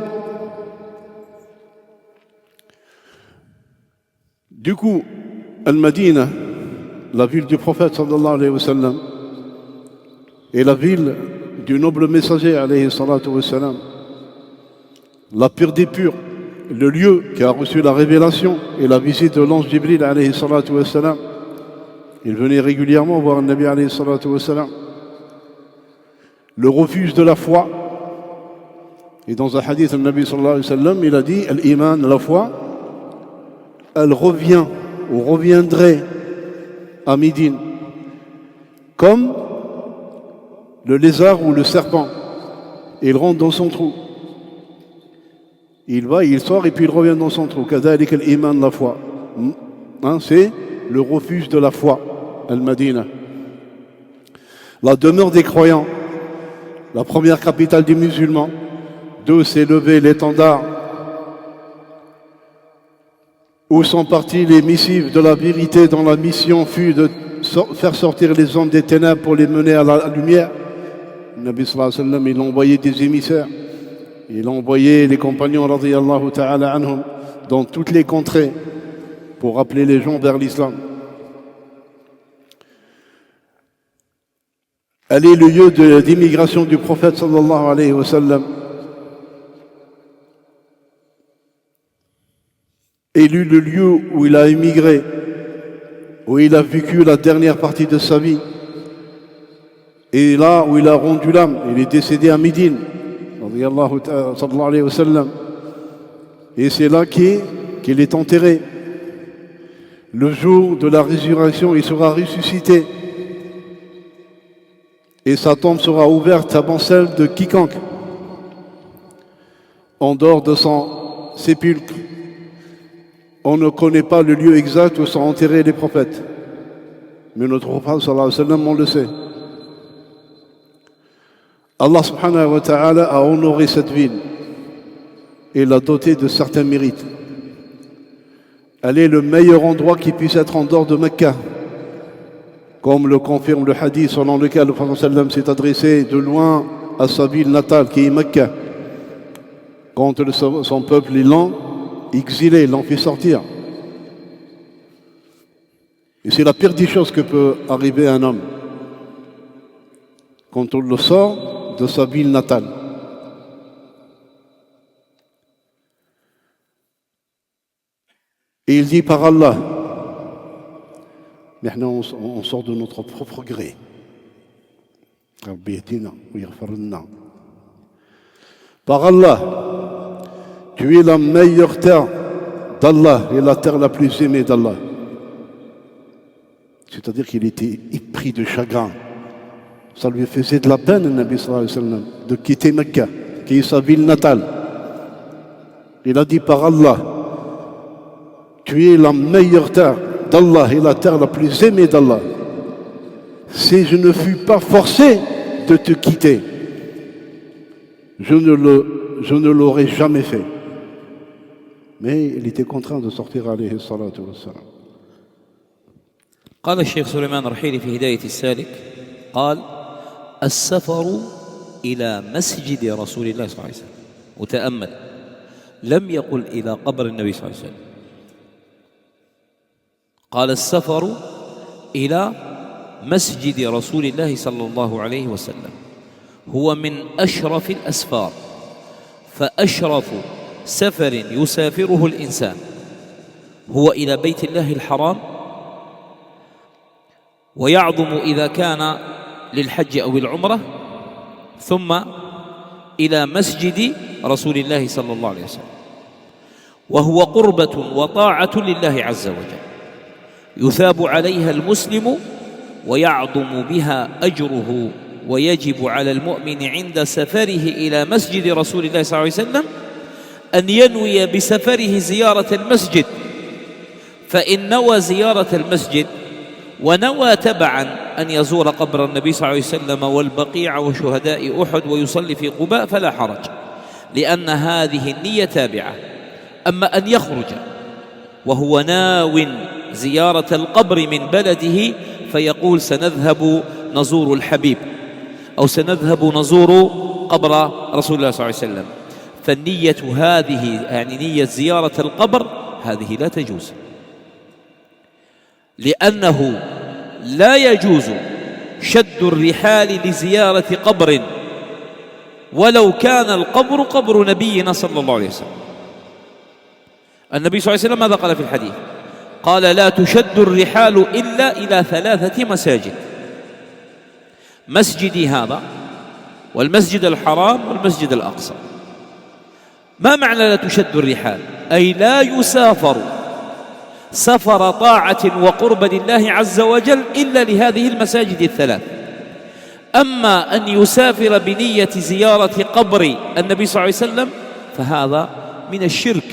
Speaker 3: Du coup, Al-Madina, la ville du Prophète sallallahu alayhi wa sallam, et la ville du noble messager, alayhi salatu wassalam, la pure des purs, le lieu qui a reçu la révélation et la visite de l'ange Jibril, alayhi salatu wassalam. Il venait régulièrement voir le Nabi, alayhi salatu wassalam. Le refuge de la foi. Et dans un hadith, le Nabi sallallahu alayhi wa sallam, il a dit, l'iman, la foi, elle revient ou reviendrait à Médine comme le lézard ou le serpent, et il rentre dans son trou. Il va, il sort et puis il revient dans son trou. Kadhalik al-iman, la foi. C'est le refuge de la foi, Al-Madina. La demeure des croyants, la première capitale des musulmans. D'où s'est levé l'étendard, où sont partis les missives de la vérité, dont la mission fut de faire sortir les hommes des ténèbres pour les mener à la lumière. Le Nabi sallallahu alayhi wa sallam, il a envoyé des émissaires. Il a envoyé les compagnons radiyallahu ta'ala anhum dans toutes les contrées pour appeler les gens vers l'islam. Elle est le lieu d'immigration du prophète sallallahu alayhi wa sallam. Élu le lieu où il a immigré où il a vécu la dernière partie de sa vie, et là où il a rendu l'âme, il est décédé à Médine, sallallahu alayhi wa sallam, et c'est là qu'il est enterré. Le jour de la résurrection, il sera ressuscité, et sa tombe sera ouverte avant celle de quiconque. En dehors de son sépulcre, on ne connaît pas le lieu exact où sont enterrés les prophètes. Mais notre prophète, sallallahu alayhi wa sallam, on le sait. Allah subhanahu wa ta'ala a honoré cette ville et l'a dotée de certains mérites. Elle est le meilleur endroit qui puisse être en dehors de Mecca, comme le confirme le hadith selon lequel le prophète sallallahu alayhi wa sallam s'est adressé de loin à sa ville natale qui est Mecca. Quand son peuple est lent, exilé, l'ont fait sortir. Et c'est la pire des choses que peut arriver à un homme quand on le sort de sa ville natale. Et il dit par Allah, maintenant on sort de notre propre gré. Par Allah, tu es la meilleure terre d'Allah et la terre la plus aimée d'Allah. C'est-à-dire qu'il était épris de chagrin. Ça lui faisait de la peine, le Nabi sallallahu alayhi wa sallam, de quitter Mecca, qui est sa ville natale. Il a dit par Allah, tu es la meilleure terre d'Allah et la terre la plus aimée d'Allah. Si je ne fus pas forcé de te quitter, je ne l'aurais jamais fait. Mais il était contraint de sortir alayhi salatu wassalam.
Speaker 2: قال الشيخ سليمان الرحيلي في هداية السالك قال السفر إلى مسجد رسول الله صلى الله عليه وسلم وتأمل لم يقل إلى قبر النبي صلى الله عليه وسلم قال السفر إلى مسجد رسول الله صلى الله عليه وسلم هو من أشرف الأسفار فأشرف سفر يسافره الإنسان هو إلى بيت الله الحرام ويعظم إذا كان للحج أو العمرة ثم إلى مسجد رسول الله صلى الله عليه وسلم وهو قربة وطاعة لله عز وجل يثاب عليها المسلم ويعظم بها أجره ويجب على المؤمن عند سفره إلى مسجد رسول الله صلى الله عليه وسلم أن ينوي بسفره زيارة المسجد فإن نوى زيارة المسجد ونوى تبعا أن يزور قبر النبي صلى الله عليه وسلم والبقيع وشهداء أحد ويصلي في قباء فلا حرج لأن هذه النية تابعة أما أن يخرج وهو ناو زيارة القبر من بلده فيقول سنذهب نزور الحبيب أو سنذهب نزور قبر رسول الله صلى الله عليه وسلم فالنية هذه يعني نية زيارة القبر هذه لا تجوز لأنه لا يجوز شد الرحال لزيارة قبر ولو كان القبر قبر نبينا صلى الله عليه وسلم النبي صلى الله عليه وسلم ماذا قال في الحديث قال لا تشد الرحال إلا إلى 3 مساجد مسجدي هذا والمسجد الحرام والمسجد الأقصى ما معنى لا تشد الرحال أي لا يسافر سفر طاعة وقرب لله عز وجل إلا لهذه المساجد 3 أما أن يسافر بنية زيارة قبر النبي صلى الله عليه وسلم فهذا من الشرك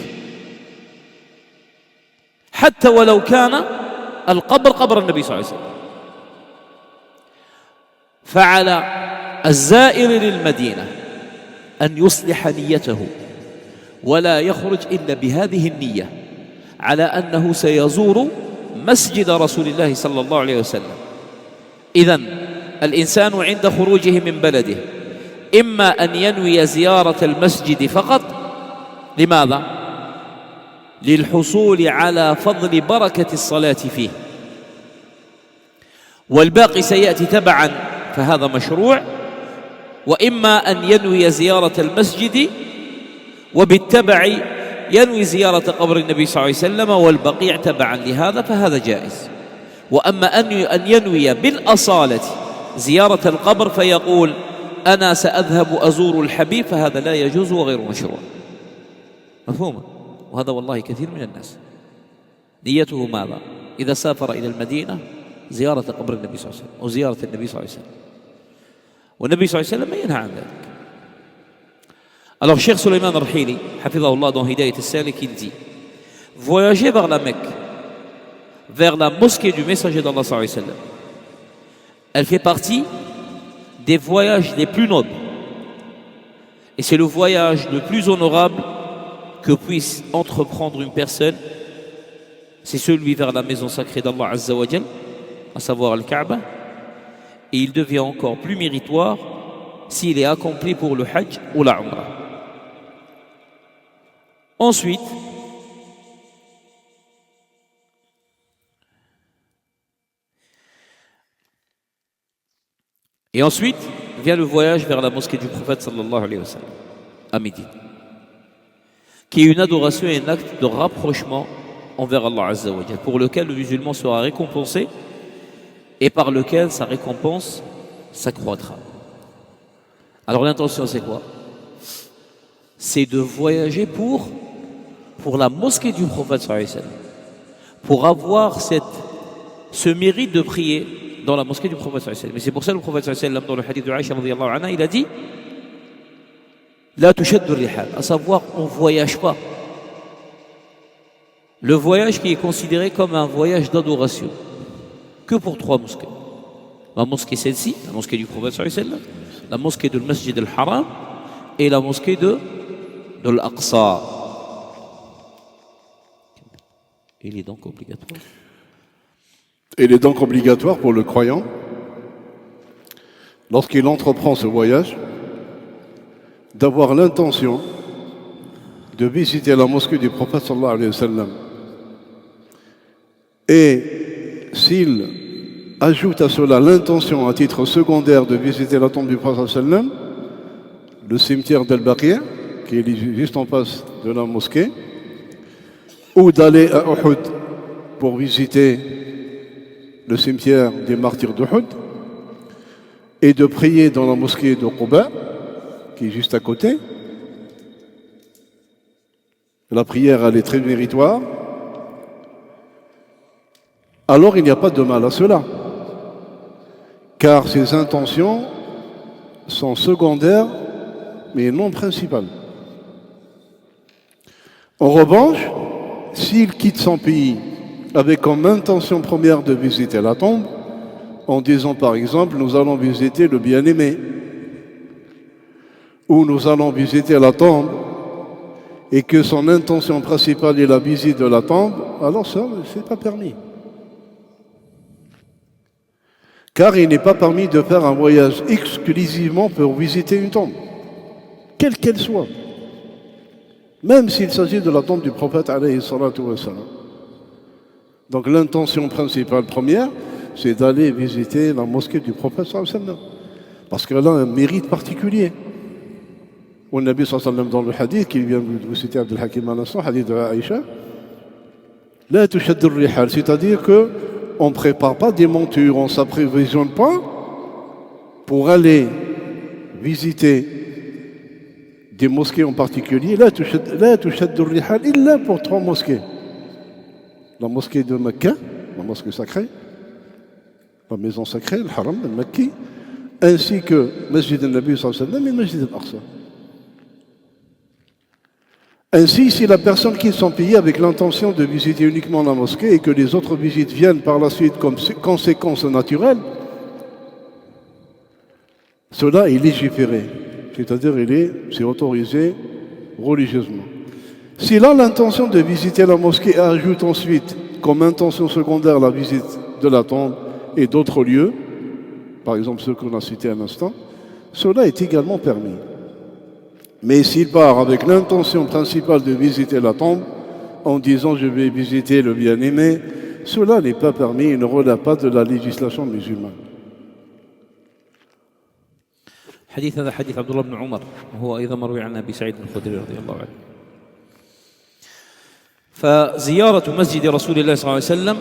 Speaker 2: حتى ولو كان القبر قبر النبي صلى الله عليه وسلم فعلى الزائر للمدينة أن يصلح نيته ولا يخرج إلا بهذه النية على أنه سيزور مسجد رسول الله صلى الله عليه وسلم إذن الإنسان عند خروجه من بلده إما أن ينوي زيارة المسجد فقط لماذا؟ للحصول على فضل بركة الصلاة فيه والباقي سيأتي تبعا فهذا مشروع وإما أن ينوي زيارة المسجد وبالتبع ينوي زيارة قبر النبي صلى الله عليه وسلم والبقيع تبعا لهذا فهذا جائز وأما أن ينوي بالأصالة زيارة القبر فيقول أنا سأذهب أزور الحبيب فهذا لا يجوز وغير مشروع. مفهوم؟ وهذا والله كثير من الناس نيته ماذا؟ إذا سافر إلى المدينة زيارة قبر النبي صلى الله عليه وسلم أو زيارة النبي صلى الله عليه وسلم، والنبي صلى الله عليه وسلم ينهى عن ذلك. Alors Cheikh Souleymane Al-Rahili, hafidhahullah, dans Hidayat al-Salik, il dit voyager vers la Mecque, vers la mosquée du messager d'Allah sallallahu alayhi wa sallam, elle fait partie des voyages les plus nobles et c'est le voyage le plus honorable que puisse entreprendre une personne. C'est celui vers la maison sacrée d'Allah Azza wa Jal, à savoir Al-Kaaba, et il devient encore plus méritoire s'il est accompli pour le Hajj ou la Umrah. Ensuite, vient le voyage vers la mosquée du prophète sallallahu alayhi wa sallam, à Médine, qui est une adoration et un acte de rapprochement envers Allah Azza wa Jal, pour lequel le musulman sera récompensé et par lequel sa récompense s'accroîtra. Alors l'intention c'est quoi? C'est de voyager pour la mosquée du prophète sallallahu alayhi wa sallam, pour avoir ce mérite de prier dans la mosquée du prophète sallallahu alayhi wa sallam. Et c'est pour ça que le prophète sallallahu alayhi wa sallam, dans le hadith de Aïcha radhiyallahu anha, il a dit la tushaddu rihal, à savoir on ne voyage pas. Le voyage qui est considéré comme un voyage d'adoration que pour 3 mosquées. La mosquée celle-ci, la mosquée du prophète sallallahu alayhi wa sallam, la mosquée de Masjid al-Haram et la mosquée de l'Aqsa. Il est donc obligatoire.
Speaker 3: Il est donc obligatoire pour le croyant, lorsqu'il entreprend ce voyage, d'avoir l'intention de visiter la mosquée du prophète sallallahu alayhi wa sallam. Et s'il ajoute à cela l'intention à titre secondaire de visiter la tombe du prophète sallallahu alayhi wa sallam, le cimetière d'Al-Baqi', qui est juste en face de la mosquée, ou d'aller à Uhud pour visiter le cimetière des martyrs d'Uhud, et de prier dans la mosquée de Quba, qui est juste à côté. La prière, elle est très méritoire. Alors il n'y a pas de mal à cela, car ces intentions sont secondaires, mais non principales. En revanche, s'il quitte son pays avec comme intention première de visiter la tombe, en disant par exemple, nous allons visiter le bien-aimé, ou nous allons visiter la tombe, et que son intention principale est la visite de la tombe, alors ça, c'est pas permis. Car il n'est pas permis de faire un voyage exclusivement pour visiter une tombe, quelle qu'elle soit, même s'il s'agit de la tombe du prophète alayhi salatu wa salam. Donc l'intention principale première, c'est d'aller visiter la mosquée du prophète sallallahu alayhi wa sallam, parce qu'elle a un mérite particulier. Au Nabi sallallahu alayhi wa sallam, dans le hadith qui vient de vous citer Abdel Hakim à l'instant, hadith de Aïcha, la tushaddu rihal, c'est-à-dire qu'on ne prépare pas des montures, on ne s'apprévisionne pas pour aller visiter des mosquées en particulier. La tushaddu rihal illa pour 3 mosquées. La mosquée de Mecca, la mosquée sacrée, la maison sacrée, le haram, le Makki, ainsi que Masjid al-Nabi sallallahu alayhi wa sallam et Masjid al-Aqsa. Ainsi, si la personne quitte son pays avec l'intention de visiter uniquement la mosquée et que les autres visites viennent par la suite comme conséquence naturelle, cela est légiféré, c'est-à-dire c'est autorisé religieusement. S'il a l'intention de visiter la mosquée et ajoute ensuite comme intention secondaire la visite de la tombe et d'autres lieux, par exemple ceux qu'on a cités à l'instant, cela est également permis. Mais s'il part avec l'intention principale de visiter la tombe, en disant je vais visiter le bien-aimé, cela n'est pas permis, il ne relève pas de la législation musulmane.
Speaker 2: حديث هذا حديث عبد الله بن عمر وهو أيضا مروي عن أبي سعيد الخدري رضي الله عنه. فزيارة مسجد رسول الله صلى الله عليه وسلم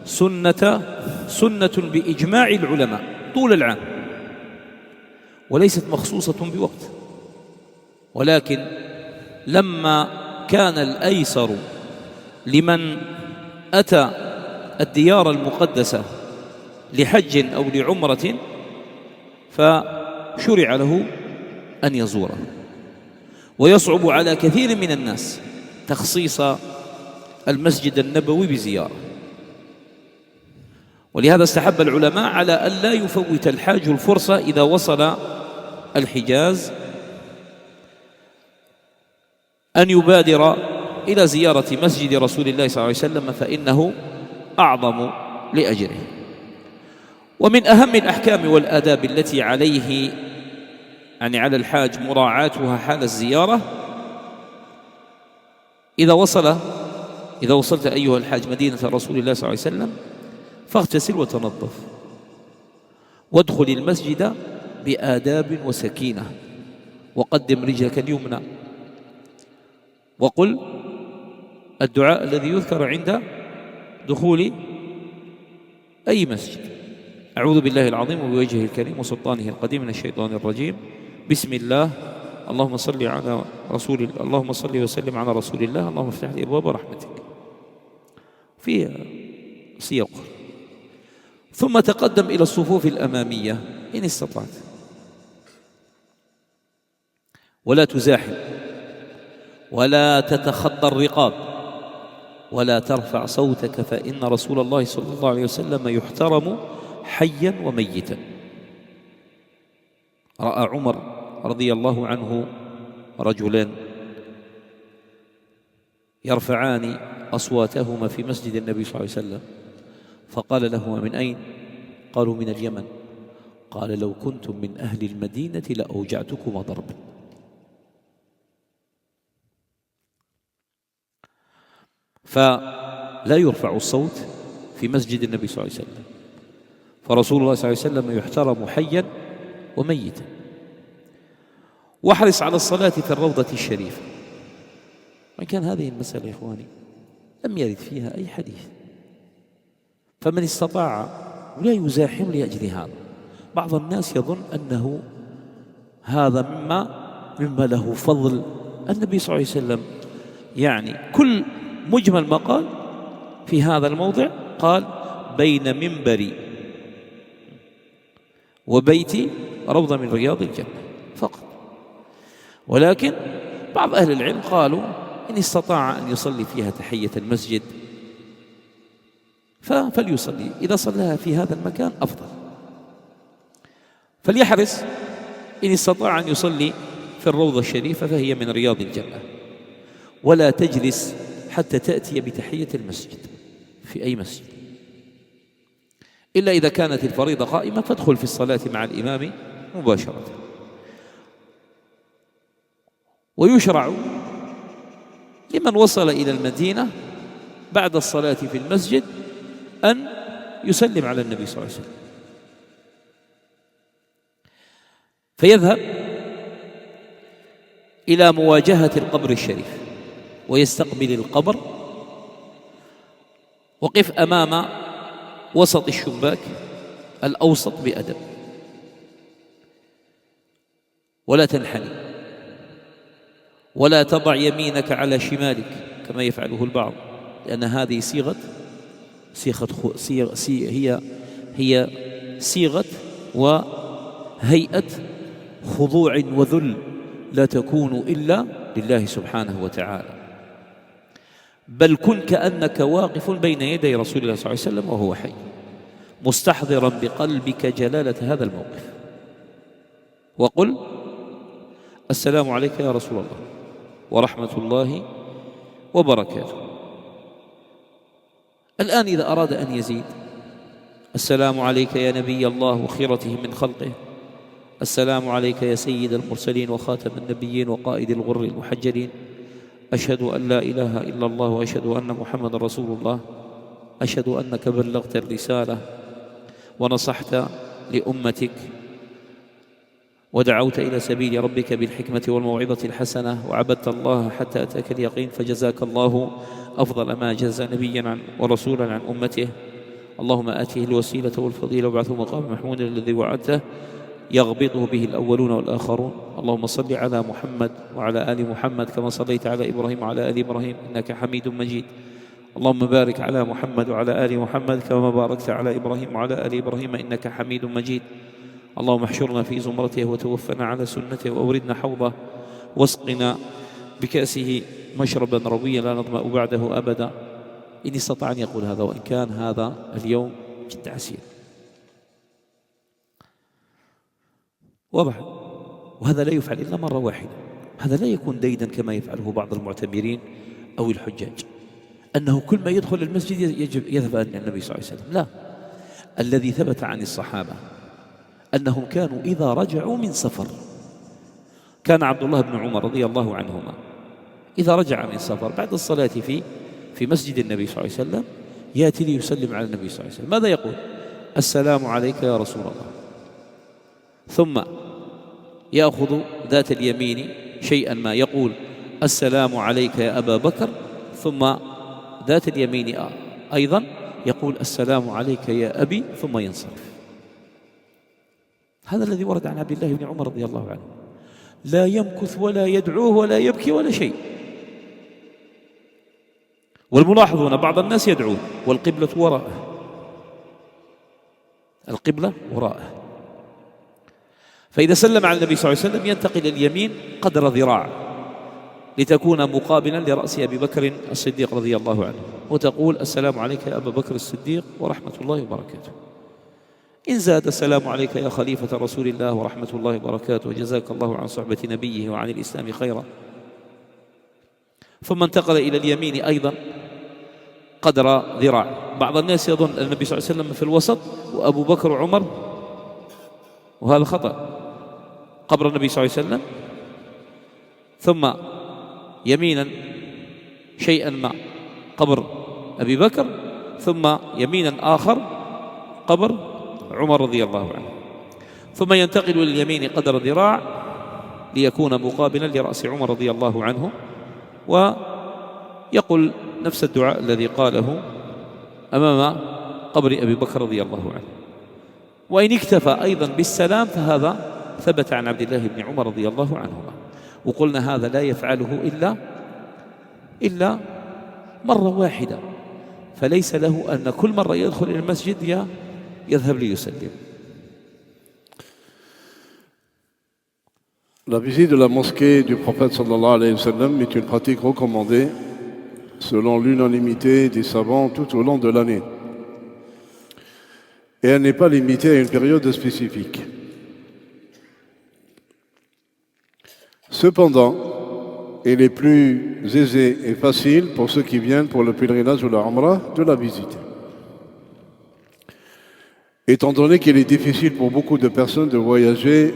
Speaker 2: سنة بإجماع العلماء طول العام، وليست مخصوصة بوقت. ولكن لما كان الأيسر لمن أتى الديار المقدسة لحج أو لعمرة فشرع له أن يزوره، ويصعب على كثير من الناس تخصيص المسجد النبوي بزيارة. ولهذا استحب العلماء على أن لا يفوت الحاج الفرصة إذا وصل الحجاز أن يبادر إلى زيارة مسجد رسول الله صلى الله عليه وسلم، فإنه أعظم لأجره. ومن أهم الأحكام والآداب التي عليه يعني على الحاج مراعاتها حال الزيارة، إذا وصلت أيها الحاج مدينة رسول الله صلى الله عليه وسلم فاغتسل وتنظف، وادخل المسجد بآداب وسكينة، وقدم رجلك اليمنى، وقل الدعاء الذي يذكر عند دخول أي مسجد: أعوذ بالله العظيم وبوجهه الكريم وسلطانه القديم من الشيطان الرجيم، بسم الله، اللهم صل وسلم على رسول الله، اللهم افتح لي أبواب رحمتك، في سياق. ثم تقدم إلى الصفوف الأمامية إن استطعت، ولا تزاحم، ولا تتخطى الرقاب، ولا ترفع صوتك، فإن رسول الله صلى الله عليه وسلم يحترم حيا وميتا. رأى عمر رضي الله عنه رجلين يرفعان أصواتهما في مسجد النبي صلى الله عليه وسلم، فقال لهما: من أين؟ قالوا: من اليمن. قال: لو كنتم من أهل المدينة لأوجعتكما ضربا. فلا يرفع الصوت في مسجد النبي صلى الله عليه وسلم، فرسول الله صلى الله عليه وسلم يحترم حيا وميتا. واحرص على الصلاة في الروضة الشريفة، وإن كان هذه المسألة يا إخواني لم يرد فيها أي حديث، فمن استطاع ولا يزاحم لأجل هذا. بعض الناس يظن أنه هذا مما له فضل النبي صلى الله عليه وسلم، يعني كل مجمل ما قال في هذا الموضع قال: بين منبري وبيتي روضة من رياض الجنة فقط. ولكن بعض أهل العلم قالوا إن استطاع أن يصلي فيها تحية المسجد فليصلي، إذا صلىها في هذا المكان أفضل. فليحرص إن استطاع أن يصلي في الروضة الشريفة فهي من رياض الجنة، ولا تجلس حتى تأتي بتحية المسجد في أي مسجد، إلا إذا كانت الفريضة قائمة فادخل في الصلاة مع الإمام مباشرة. ويشرع لمن وصل إلى المدينة بعد الصلاة في المسجد أن يسلم على النبي صلى الله عليه وسلم، فيذهب إلى مواجهة القبر الشريف ويستقبل القبر، وقف أمام وسط الشباك الأوسط بأدب، ولا تنحني، ولا تضع يمينك على شمالك كما يفعله البعض، لأن هذه هي صيغة وهيئة خضوع وذل لا تكون إلا لله سبحانه وتعالى، بل كن كأنك واقف بين يدي رسول الله صلى الله عليه وسلم وهو حي، مستحضرا بقلبك جلالة هذا الموقف، وقل: السلام عليك يا رسول الله ورحمة الله وبركاته. الآن إذا أراد أن يزيد: السلام عليك يا نبي الله وخيرته من خلقه، السلام عليك يا سيد المرسلين وخاتم النبيين وقائد الغر المحجلين، أشهد أن لا إله إلا الله وأشهد أن محمد رسول الله، أشهد أنك بلغت الرسالة ونصحت لأمتك ودعوت إلى سبيل ربك بالحكمة والموعظة الحسنة وعبدت الله حتى أتاك اليقين، فجزاك الله أفضل ما جزى نبيا ورسولا عن أمته، اللهم آته الوسيلة والفضيلة وابعثه مقام محمود الذي وعدته يغبطه به الأولون والآخرون. اللهم صل على محمد وعلى آل محمد كما صليت على إبراهيم وعلى آل إبراهيم إنك حميد مجيد. اللهم بارك على محمد وعلى آل محمد كما باركت على إبراهيم وعلى آل إبراهيم إنك حميد مجيد. اللهم احشرنا في زمرته وتوفنا على سنته وأوردنا حوضه واسقنا بكأسه مشربا رويا لا نظمأ بعده أبدا. إن استطاع أن يقول هذا، وإن كان هذا اليوم جد عسير. واضح؟ وهذا لا يفعل إلا مرة واحدة. هذا لا يكون ديدا كما يفعله بعض المعتمرين أو الحجاج، أنه كل ما يدخل المسجد يجب يذهب إلى النبي صلى الله عليه وسلم. لا، الذي ثبت عن الصحابة أنهم كانوا إذا رجعوا من سفر، كان عبد الله بن عمر رضي الله عنهما إذا رجع من سفر بعد الصلاة في مسجد النبي صلى الله عليه وسلم يأتي ليسلم على النبي صلى الله عليه وسلم. ماذا يقول؟ السلام عليك يا رسول الله. ثم يأخذ ذات اليمين شيئا ما يقول السلام عليك يا أبا بكر، ثم ذات اليمين أيضا يقول السلام عليك يا أبي، ثم ينصرف. هذا الذي ورد عن عبد الله بن عمر رضي الله عنه، لا يمكث ولا يدعوه ولا يبكي ولا شيء. والملاحظ هنا بعض الناس يدعون والقبلة وراءه، القبلة وراءه. فإذا سلم على النبي صلى الله عليه وسلم ينتقل اليمين قدر ذراع لتكون مقابلا لرأس أبي بكر الصديق رضي الله عنه، وتقول السلام عليك يا أبا بكر الصديق ورحمة الله وبركاته. إن زاد السلام عليك يا خليفة رسول الله ورحمة الله وبركاته وجزاك الله عن صحبة نبيه وعن الإسلام خيرا. ثم انتقل إلى اليمين أيضا قدر ذراع. بعض الناس يظن أن النبي صلى الله عليه وسلم في الوسط وأبو بكر وعمر، وهذا خطأ. قبر النبي صلى الله عليه وسلم، ثم يمينا شيئا ما قبر أبي بكر، ثم يمينا آخر قبر عمر رضي الله عنه، ثم ينتقل لليمين قدر ذراع ليكون مقابلا لرأس عمر رضي الله عنه، ويقول نفس الدعاء الذي قاله أمام قبر أبي بكر رضي الله عنه. وإن اكتفى أيضا بالسلام فهذا ثبت عن عبد الله بن عمر رضي الله عنهما. وقلنا هذا لا يفعله إلا مرة واحدة، فليس له أن كل مرة يدخل إلى المسجد يذهب ليسلم.
Speaker 3: La visite de la mosquée du prophète sallallahu alayhi wa sallam est une pratique recommandée selon l'unanimité des savants tout au long de l'année. Et elle n'est pas limitée à une période spécifique. Cependant, il est plus aisé et facile pour ceux qui viennent pour le pèlerinage ou la Umrah de la visiter. Étant donné qu'il est difficile pour beaucoup de personnes de voyager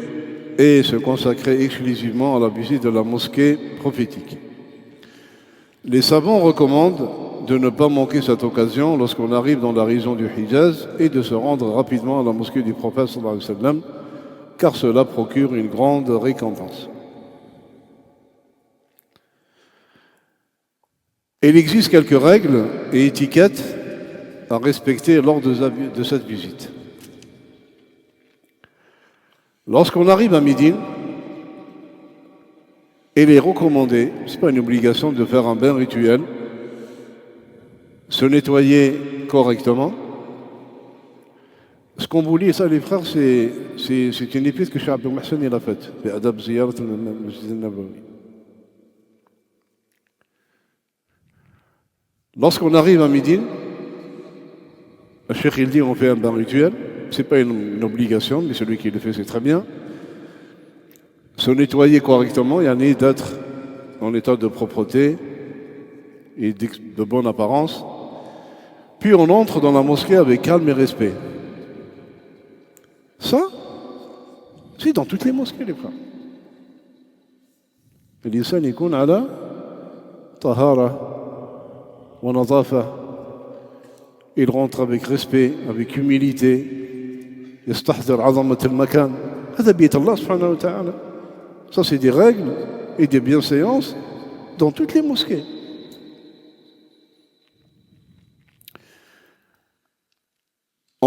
Speaker 3: et se consacrer exclusivement à la visite de la mosquée prophétique, les savants recommandent de ne pas manquer cette occasion lorsqu'on arrive dans la région du Hijaz et de se rendre rapidement à la mosquée du prophète sallallahu alayhi wa sallam, car cela procure une grande récompense. Il existe quelques règles et étiquettes à respecter lors de cette visite. Lorsqu'on arrive à Médine, il est recommandé, ce n'est pas une obligation, de faire un bain rituel, se nettoyer correctement. Ce qu'on vous lit, ça les frères, c'est une épître que Cheikh Abdel Mohsen il a faite. Adab Ziyarat al-Masjid al-Nabawi. Lorsqu'on arrive à Médine, le Cheikh il dit on fait un bain rituel. Ce n'est pas une obligation, mais celui qui le fait c'est très bien. Se nettoyer correctement, il y en a d'être en état de propreté et de bonne apparence. Puis on entre dans la mosquée avec calme et respect. Ça, c'est dans toutes les mosquées, les frères. الإنسان يكون على طهارة ونظافة. Il rentre avec respect, avec humilité. يستحضر عظمة المكان. هذا بيت الله سبحانه وتعالى. Ça, c'est des règles et des bienséances dans toutes les mosquées.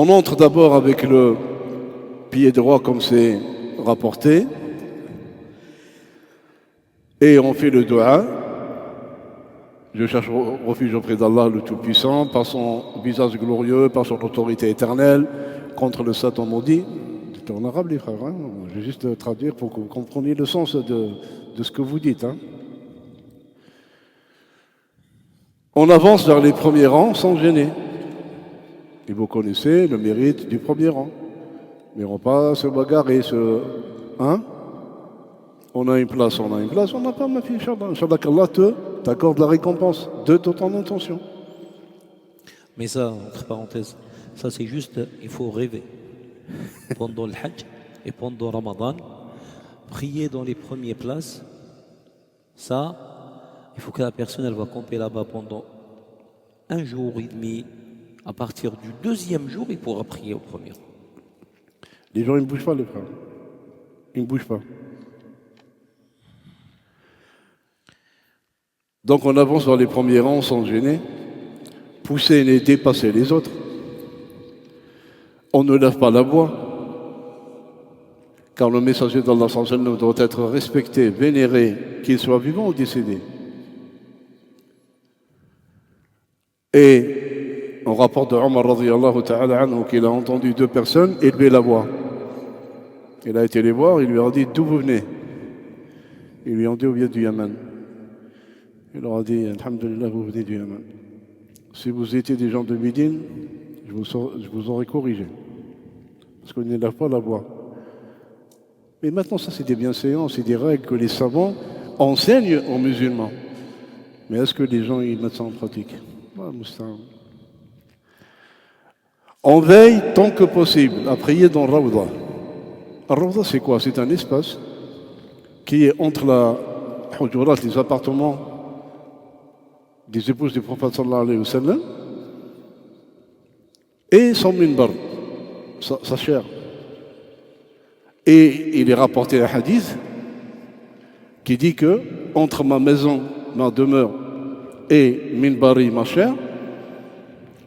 Speaker 3: On entre d'abord avec le pied droit comme c'est rapporté et on fait le dua. Je cherche refuge auprès d'Allah le Tout-Puissant par son visage glorieux, par son autorité éternelle contre le Satan maudit. C'est en arabe les frères, hein. Je vais juste traduire pour que vous compreniez le sens de ce que vous dites, hein. On avance vers les premiers rangs sans gêner. Et vous connaissez le mérite du premier rang. Mais on va pas se bagarrer, hein? On a une place, on n'a pas, ma fille, Inch'Allah. Inch'Allah qu'Allah t'accorde la récompense de ton intention.
Speaker 2: Mais ça, entre parenthèses, ça c'est juste, il faut rêver. Pendant le Hajj et pendant Ramadan, prier dans les premières places, ça, il faut que la personne, elle va camper là-bas pendant 1 jour et demi. À partir du 2e jour, il pourra prier au premier rang.
Speaker 3: Les gens, ils ne bougent pas, les frères. Ils ne bougent pas. Donc on avance dans les premiers rangs sans gêner, pousser et dépasser les autres. On ne lève pas la voix, car le messager d'Allah doit être respecté, vénéré, qu'il soit vivant ou décédé. Et on rapporte de Omar radiyallahu ta'ala anhu qu'il a entendu 2 personnes élever la voix. Il a été les voir, il lui a dit d'où vous venez. Ils lui ont dit on vient du Yémen. Il leur a dit alhamdulillah, vous venez du Yémen. Si vous étiez des gens de Médine, je vous aurais corrigé. Parce qu'on n'élève pas la voix. Mais maintenant, ça c'est des bienséances, c'est des règles que les savants enseignent aux musulmans. Mais est-ce que les gens ils mettent ça en pratique? On veille tant que possible à prier dans Rawda. Rawda c'est quoi? C'est un espace qui est entre la Hujurat, les appartements des épouses du prophète sallallahu alayhi wa sallam, et son minbar, sa chair. Et il est rapporté un hadith qui dit que entre ma maison, ma demeure et minbari, ma chair,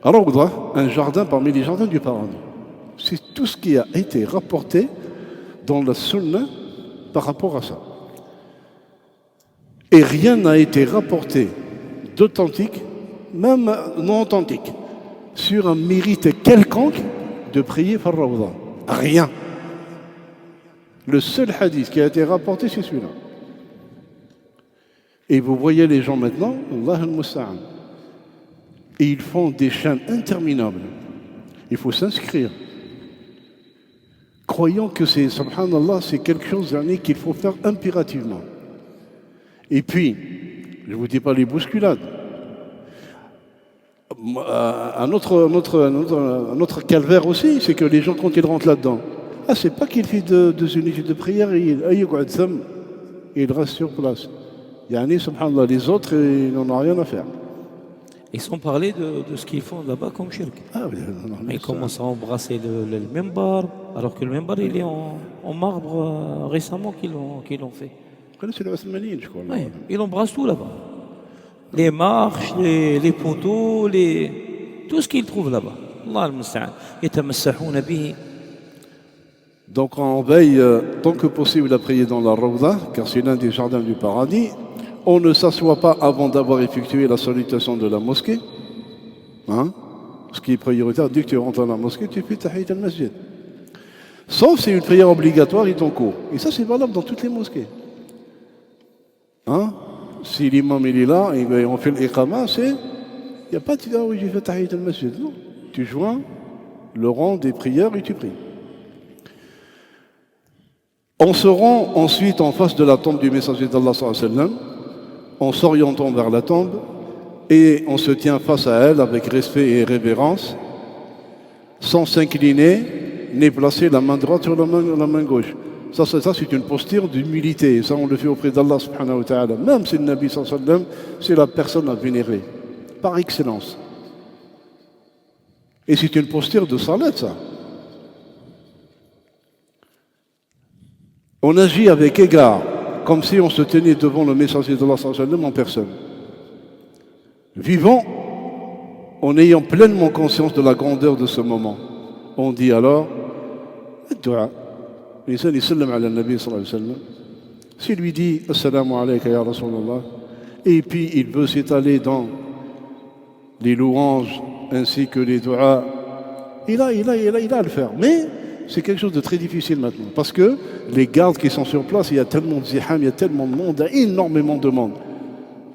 Speaker 3: Rawda, un jardin parmi les jardins du paradis. C'est tout ce qui a été rapporté dans la sunna par rapport à ça. Et rien n'a été rapporté d'authentique, même non authentique, sur un mérite quelconque de prier par Rawda. Rien. Le seul hadith qui a été rapporté, c'est celui-là. Et vous voyez les gens maintenant, Allah al-Musta'an. Et ils font des chaînes interminables. Il faut s'inscrire. Croyant que c'est, subhanallah, c'est quelque chose qu'il faut faire impérativement. Et puis, je ne vous dis pas les bousculades. Un autre calvaire aussi, c'est que les gens, quand ils rentrent là-dedans, c'est pas qu'il fait 2 unités de prière et il reste sur place. Subhanallah, les autres, ils n'en ont rien à faire.
Speaker 2: Et sans parler de ce qu'ils font là-bas comme shirk. Ils commencent à embrasser le minbar, alors que le minbar, il est en marbre récemment qu'ils l'ont fait.
Speaker 3: C'est le Osmanine, je crois.
Speaker 2: Oui, ils embrassent tout là-bas. Les marches, les poteaux, tout ce qu'ils trouvent là-bas. Allah al-Musta'an. Yatamassahouna bihi.
Speaker 3: Donc on veille tant que possible à prier dans la Rawda, car c'est l'un des jardins du paradis. On ne s'assoit pas avant d'avoir effectué la salutation de la mosquée. Hein? Ce qui est prioritaire, dès que tu rentres dans la mosquée, tu fais Tahiyat al-Masjid. Sauf si une prière obligatoire est en cours. Et ça, c'est valable dans toutes les mosquées. Hein? Si l'imam il est là et on fait l'iqama, il n'y a pas de dire oui, j'ai fait Tahiyat al-Masjid. Non. Tu joins le rang des prières et tu pries. On se rend ensuite en face de la tombe du messager d'Allah sallallahu alayhi wa sallam, en s'orientant vers la tombe, et on se tient face à elle avec respect et révérence, sans s'incliner, ni placer la main droite sur la main gauche. Ça c'est une posture d'humilité, et ça on le fait auprès d'Allah subhanahu wa ta'ala. Même si le Nabi sallallahu alayhi wa sallam, c'est la personne à vénérer, par excellence. Et c'est une posture de salat, ça. On agit avec égard, comme si on se tenait devant le messager d'Allah sallallahu alayhi wa sallam en personne. Vivant en ayant pleinement conscience de la grandeur de ce moment. on dit alors le dua. L'insan sallam ala nabi sallallahu alayhi wa sallam. S'il lui dit Assalamu alayka ya Rasulallah, et puis il veut s'étaler dans les louanges ainsi que les duas, il a à le faire. Mais c'est quelque chose de très difficile maintenant. Parce que les gardes qui sont sur place, il y a tellement de ziham, il y a tellement de monde, il y a énormément de monde.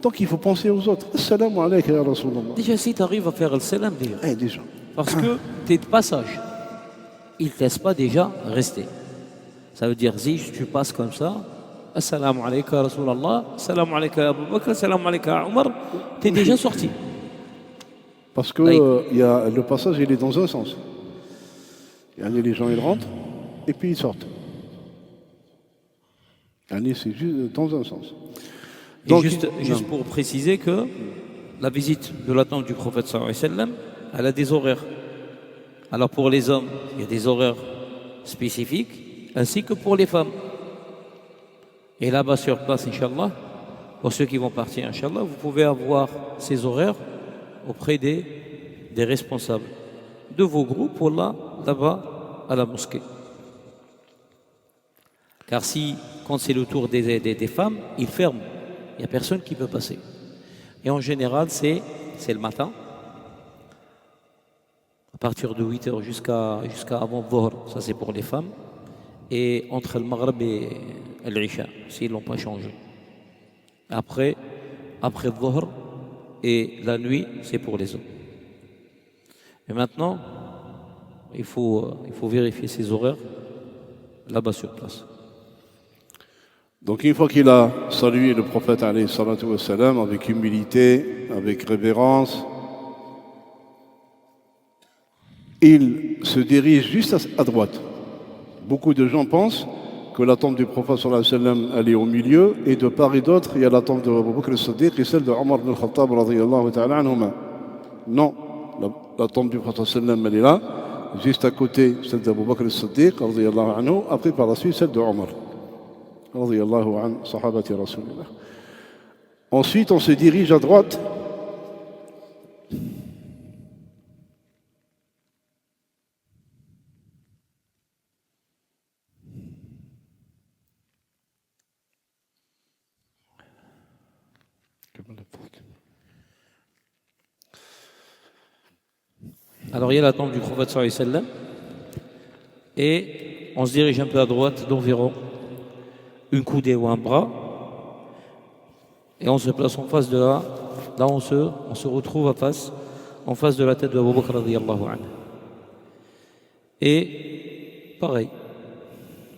Speaker 3: Donc il faut penser aux autres. Assalamu alayka ya Rasulallah.
Speaker 2: Déjà, si tu arrives à faire le salam, déjà.
Speaker 3: Déjà.
Speaker 2: Parce que tu es de passage. Il ne te laisse pas déjà rester. Ça veut dire, si tu passes comme ça, Assalamu alayka Rasulallah, Assalamu alayka ya Abu Bakr, Assalamu alayka ya Omar, tu es déjà sorti.
Speaker 3: Parce que le passage, il est dans un sens. Les gens, ils rentrent et puis ils sortent. C'est juste dans un sens.
Speaker 2: Donc, juste pour préciser que la visite de la tombe du prophète sallallahu alayhi wa sallam, elle a des horaires. Alors pour les hommes, il y a des horaires spécifiques, ainsi que pour les femmes. Et là-bas sur place, Inch'Allah, pour ceux qui vont partir, Inch'Allah, vous pouvez avoir ces horaires auprès des responsables de vos groupes pour là-bas à la mosquée. Car si, quand c'est le tour des femmes, ils ferment. Il n'y a personne qui peut passer. Et en général, c'est le matin, à partir de 8h jusqu'à avant Dhuhr, ça c'est pour les femmes, et entre le Maghreb et l'Isha, s'ils ne l'ont pas changé. Après Dhuhr et la nuit, c'est pour les hommes. Et maintenant, il faut vérifier ces horaires là-bas sur place.
Speaker 3: Donc une fois qu'il a salué le prophète alayhi salatu wa salam, avec humilité, avec révérence, il se dirige juste à droite. Beaucoup de gens pensent que la tombe du prophète sallallahu alayhi wa sallam, elle est au milieu, et de part et d'autre, il y a la tombe de Abu Bakr as-Siddiq et celle de Omar ibn al-Khattab radiyallahu ta'ala anhuma. Non, la tombe du prophète sallallahu alayhi wa sallam, elle est là, juste à côté, celle d'Abu Bakr as-Siddiq radiyallahu anhu, après par la suite celle de Omar. Ensuite, on se dirige à droite.
Speaker 2: Alors il y a la tombe du prophète sallallahu alayhi wa sallam et on se dirige un peu à droite d'environ une coudée ou un bras, et on se place en face de là on se retrouve en face de la tête de Abu Bakr radiyallahu anhu. Et pareil,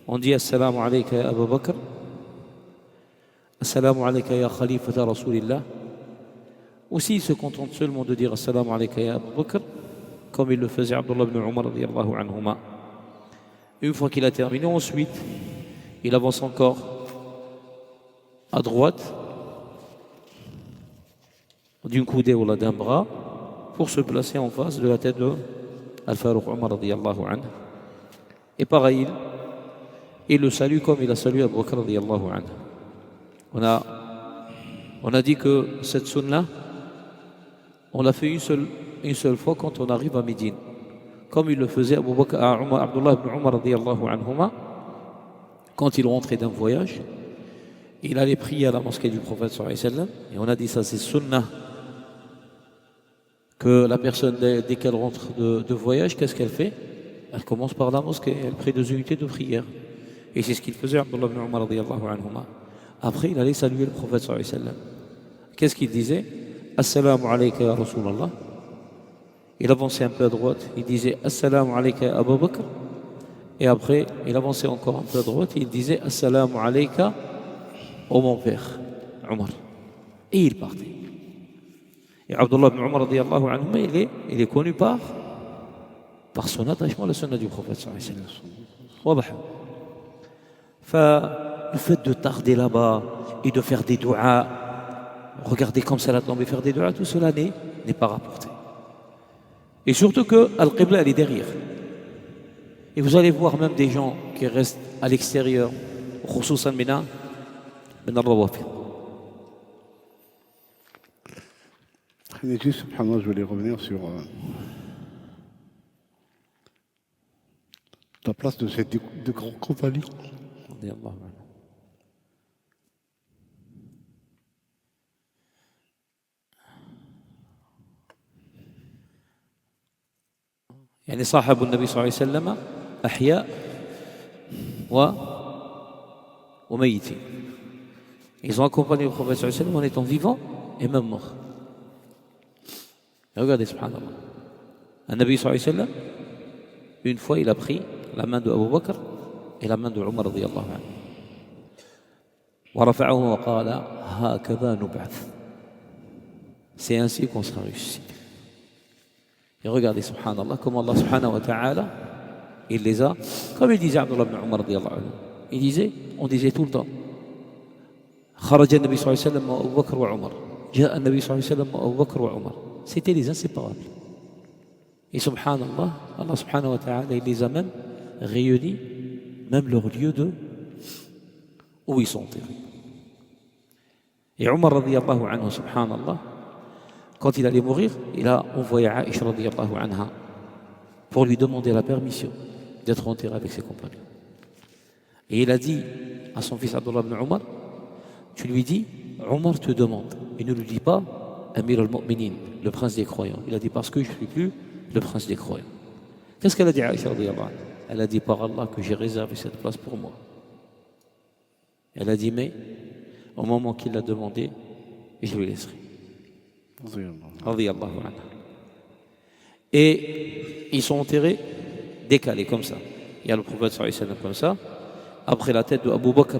Speaker 2: on dit Assalamu alayka ya Abu Bakr, Assalamu alayka ya Khalifata Rasulillah. Aussi, il se contente seulement de dire Assalamu alayka ya Abu Bakr, comme il le faisait Abdullah ibn Umar radiyallahu anhuma. Une fois qu'il a terminé, ensuite, il avance encore à droite d'une coudée ou d'un bras pour se placer en face de la tête de Al-Farouq Omar radiyallahu anhu. Et pareil, il le salue comme il a salué Abu Bakr radiyallahu anhu. On a dit que cette sunna, on l'a fait une seule fois quand on arrive à Médine, comme il le faisait Abdullah ibn Umar radiyallahu anhuma. Quand il rentrait d'un voyage, il allait prier à la mosquée du prophète sallallahu alayhi wa sallam. Et on a dit ça, c'est sunnah, que la personne, dès qu'elle rentre de voyage, qu'est-ce qu'elle fait? Elle commence par la mosquée, elle prie 2 unités de prière. Et c'est ce qu'il faisait, Abdullah ibn Umar radiyallahu anhuma. Après, il allait saluer le prophète sallallahu alayhi wa sallam. Qu'est-ce qu'il disait? Assalamu alayka ya Rasulallah. Il avançait un peu à droite, il disait Assalamu alayka ya Abu Bakr. Et après, il avançait encore un peu à droite et il disait Assalamu alayka, ô mon père, Omar. Et il partait. Et Abdullah ibn Umar radiyallahu anhu, il est connu par son attachement à la sunna du prophète sallallahu alayhi wa sallam. Le fait de tarder là-bas et de faire des du'as, regarder comme ça la tombe et faire des du'as, tout cela n'est pas rapporté. Et surtout que Al-Qibla, elle est derrière. Et vous allez voir même des gens qui restent à l'extérieur, خصوصا من الروافض.
Speaker 3: Juste, subhanallah, je voulais revenir sur la place de ces deux grands compagnons.
Speaker 2: رضي الله عنه. يعني صاحب النبي صلى الله عليه وسلم أحياء وميتين. Ils ont accompagné le prophète sallallahu alayhi wa sallam en étant vivants et même morts. Et regardez, subhanallah. Un Nabi sallallahu alayhi wa sallam, une fois, il a pris la main de Abu Bakr et la main de Omar radiyallahu anhu. ورفعه وقال هكذا نبعث. C'est ainsi qu'on sera ressuscité. Et regardez, subhanallah, comment Allah subhanahu wa ta'ala, il les a, comme il disait Abdullah ibn Omar radiyallahu anhu. Il disait, on disait tout le temps, خرج النبي صلى الله عليه وسلم وأبو بكر وعمر. جاء النبي صلى الله عليه وسلم وأبو بكر وعمر. C'était les inséparables. Et subhanallah, Allah subhanahu wa ta'ala, il les a même réunis, même leur lieu de où ils sont enterrés. Et Omar radiyallahu anhu, subhanallah, quand il allait mourir, il a envoyé Aïcha radiyallahu anha pour lui demander la permission d'être enterré avec ses compagnons. Et il a dit à son fils Abdullah ibn Omar, tu lui dis, Omar te demande, et ne lui dis pas Amir al-Mu'minin, le prince des croyants. Il a dit parce que je ne suis plus le prince des croyants. Qu'est-ce qu'elle a dit Aïcha radiyallahu anha? Elle a dit par Allah que j'ai réservé cette place pour moi. Elle a dit mais au moment qu'il l'a demandé, je lui laisserai. Radiyallahu anha. Et ils sont enterrés décalés comme ça. Il y a le prophète sallallahu alayhi wa sallam comme ça. Après la tête de Abu Bakr,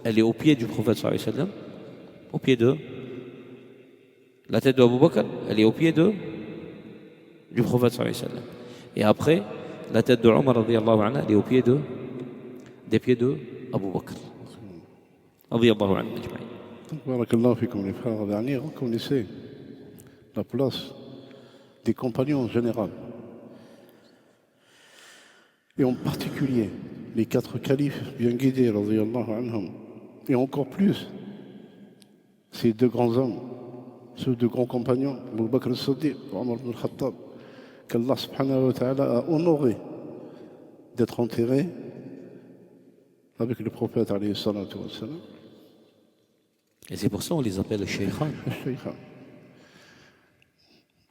Speaker 2: elle est au pied du prophète sallallahu alayhi wa sallam. Au pied de la tête de Abu Bakr, elle est au pied du prophète sallallahu alayhi wa sallam. Et après, la tête de Omar radiyallahu anha, elle est au pied des pieds de Abu Bakr. Radiyallahu anhu ajma'in.
Speaker 3: Barakallahu fikum les frères derniers, reconnaissez la place des compagnons en général. Et en particulier, les 4 califes bien guidés, radiyallahu anhum. Et encore plus, ces 2 grands hommes, ceux 2 grands compagnons, Abu Bakr al-Siddiq, Omar ibn al-Khattab, qu'Allah subhanahu wa ta'ala a honoré d'être enterrés avec le prophète alayhi salatu wa sallam.
Speaker 2: Et c'est pour ça qu'on les appelle les Shaykhan.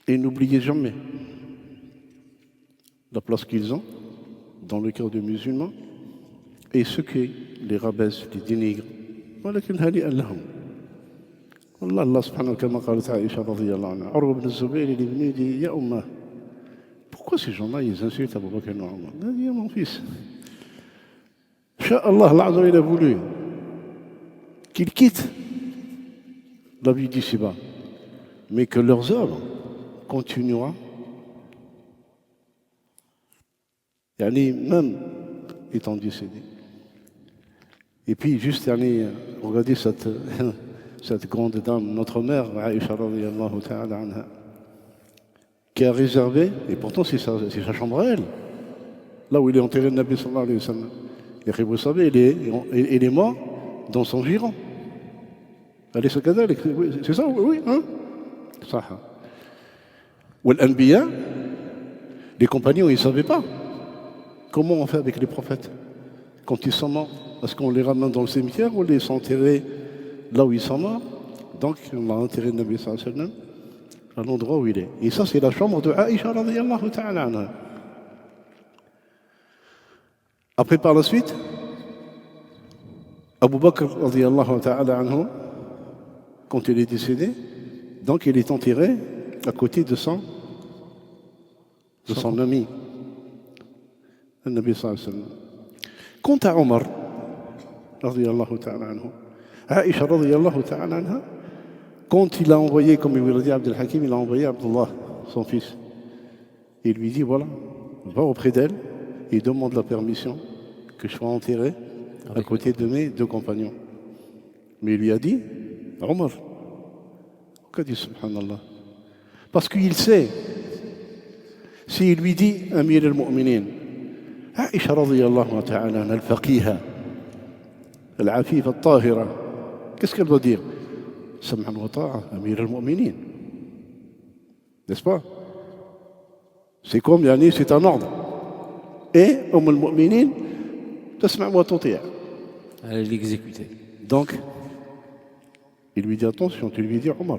Speaker 3: Et n'oubliez jamais la place qu'ils ont dans le cœur des musulmans et ceux qui les rabaissent, les dénigrent. ولكن هنيئا لهم. والله الله سبحانه كما قالت عائشة رضي الله عنها عروة بن الزبير لابنه dit يا أمه pourquoi ces gens-là ils insultent Abu Bakr et Omar? Il a dit mon fils Inch'Allah l'Azza il a voulu qu'ils quittent la vie d'ici-bas, mais que leurs œuvres continueront. Même étant décédés. Et puis, juste, regardez cette grande dame, notre mère, Aïcha radiyallahu ta'ala anha, qui a réservé, et pourtant c'est sa chambre à elle, là où il est enterré le Nabi sallallahu alayhi wa sallam. Et vous savez, il est mort dans son giron. Allez, c'est ça, oui, hein? Ça. Ou l'anbiya, les compagnons, ils ne savaient pas comment on fait avec les prophètes quand ils sont morts. Est-ce qu'on les ramène dans le cimetière ou les enterrer là où ils sont morts? Donc, on a enterré le Nabi sallallahu alayhi wa sallam à l'endroit où il est. Et ça, c'est la chambre de Aïcha radiyallahu ta'ala anha. Après, par la suite, Abu Bakr radiyallahu ta'ala anhu, quand il est décédé, donc il est enterré à côté de son ami, le Nabi sallallahu alayhi wa sallam. Quant à Omar, radiyallahu ta'ala anhu, Aïcha radiyallahu ta'ala anha, quand il a envoyé, comme il l'a dit Abdel Hakim, il a envoyé Abdullah, son fils. Il lui dit, voilà, va auprès d'elle et demande la permission que je sois enterré à côté de mes 2 compagnons. Mais il lui a dit, Omar, qu'a dit subhanallah? Parce qu'il sait, s'il lui dit Amir al-Mu'minin, Aïcha radiyallahu ta'ala al-faqiha, al-afifa al-tahira, qu'est-ce qu'elle doit dire? Sam'an wa ta'a, Amir al-Mu'minin. N'est-ce pas? C'est comme, c'est un ordre. et al-Mu'minin tasma' wa tuti'.
Speaker 2: Allez l'exécuter.
Speaker 3: Donc, il lui dit attention, tu lui dis Omar.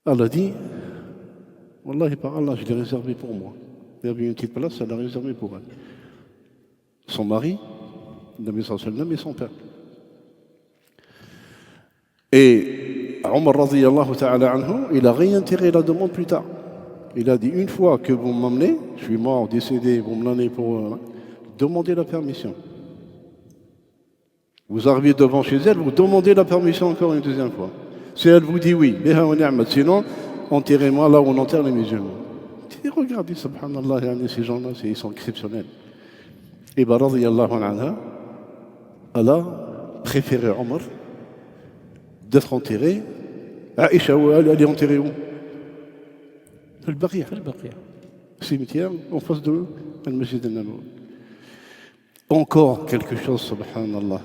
Speaker 3: Elle a dit, Wallahi par Allah, je l'ai réservé pour moi. Il y avait une petite place, elle l'a réservée pour elle. Son mari, Nabi sallallahu alayhi wa sallam, et son père. Et Omar radiyallahu ta'ala anhu, il a réitéré la demande plus tard. Il a dit, une fois que vous m'emmenez, je suis mort, décédé, vous me l'emmenez pour... demandez la permission. Vous arrivez devant chez elle, vous demandez la permission encore une deuxième fois. Si elle vous dit oui, sinon, enterrez-moi là où on enterre les musulmans. Regardez, subhanallah, ces gens-là, ils sont exceptionnels. Et bien, radiyallahu anha, elle a préféré Omar d'être enterré. Aïcha, elle est enterrée où? Le Baqi'. Cimetière en face de Al-Masjid al-Nabawi. Encore quelque chose, subhanallah.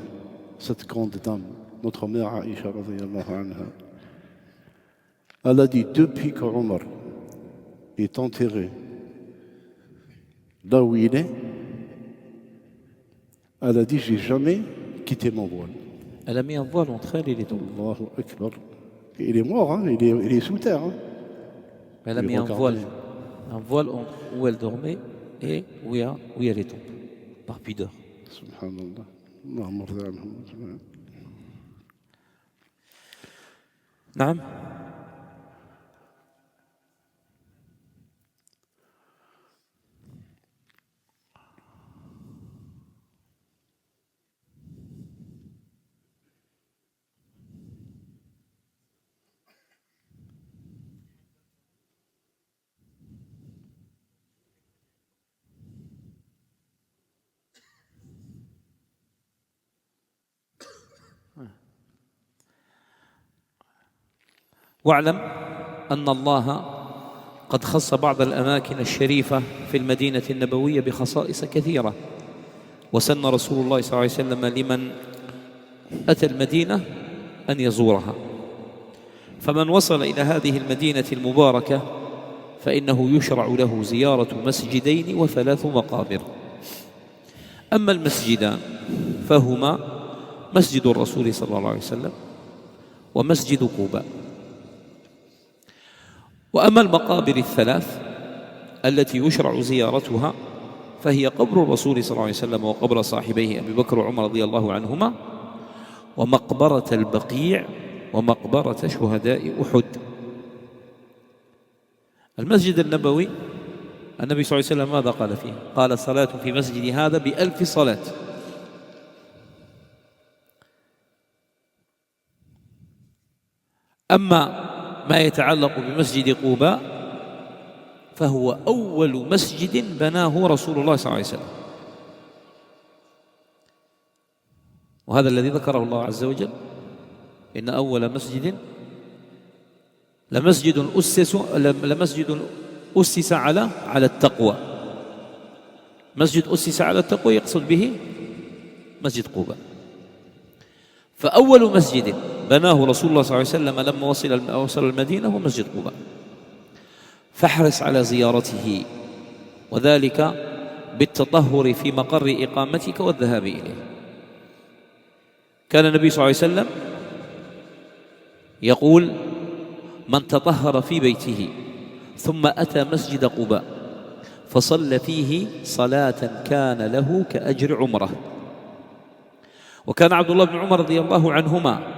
Speaker 3: Cette grande dame, notre mère Aïcha, radiyallahu anha, elle a dit depuis que Omar est enterré là où il est, elle a dit j'ai jamais quitté mon voile.
Speaker 2: Elle a mis un voile entre elle et les deux.
Speaker 3: Allahu Akbar. Il est mort, hein, il est sous terre. Hein.
Speaker 2: Elle a mis un voile où elle dormait et où il y a les tombes, par pudeur.
Speaker 3: Subhanallah. اللهم ارض عنهم اجمعين.
Speaker 2: نعم. واعلم أن الله قد خص بعض الأماكن الشريفة في المدينة النبوية بخصائص كثيرة، وسن رسول الله صلى الله عليه وسلم لمن أتى المدينة أن يزورها. فمن وصل إلى هذه المدينة المباركة فإنه يشرع له زيارة مسجدين و3 مقابر. أما المسجدان فهما مسجد الرسول صلى الله عليه وسلم ومسجد قباء. وأما المقابر الثلاث التي يشرع زيارتها فهي قبر الرسول صلى الله عليه وسلم وقبر صاحبيه أبي بكر وعمر رضي الله عنهما، ومقبرة البقيع، ومقبرة شهداء أحد. المسجد النبوي النبي صلى الله عليه وسلم ماذا قال فيه؟ قال صلاة في مسجد هذا ب1000 صلاة. أما ما يتعلق بمسجد قباء فهو أول مسجد بناه رسول الله صلى الله عليه وسلم، وهذا الذي ذكره الله عز وجل: إن أول مسجد لمسجد أسس على التقوى. مسجد أسس على التقوى يقصد به مسجد قباء. فأول مسجد بناه رسول الله صلى الله عليه وسلم لما وصل المدينة هو مسجد قباء، فاحرص على زيارته، وذلك بالتطهر في مقر إقامتك والذهاب إليه. كان النبي صلى الله عليه وسلم يقول: من تطهر في بيته ثم أتى مسجد قباء فصلى فيه صلاة كان له كأجر عمره. وكان عبد الله بن عمر رضي الله عنهما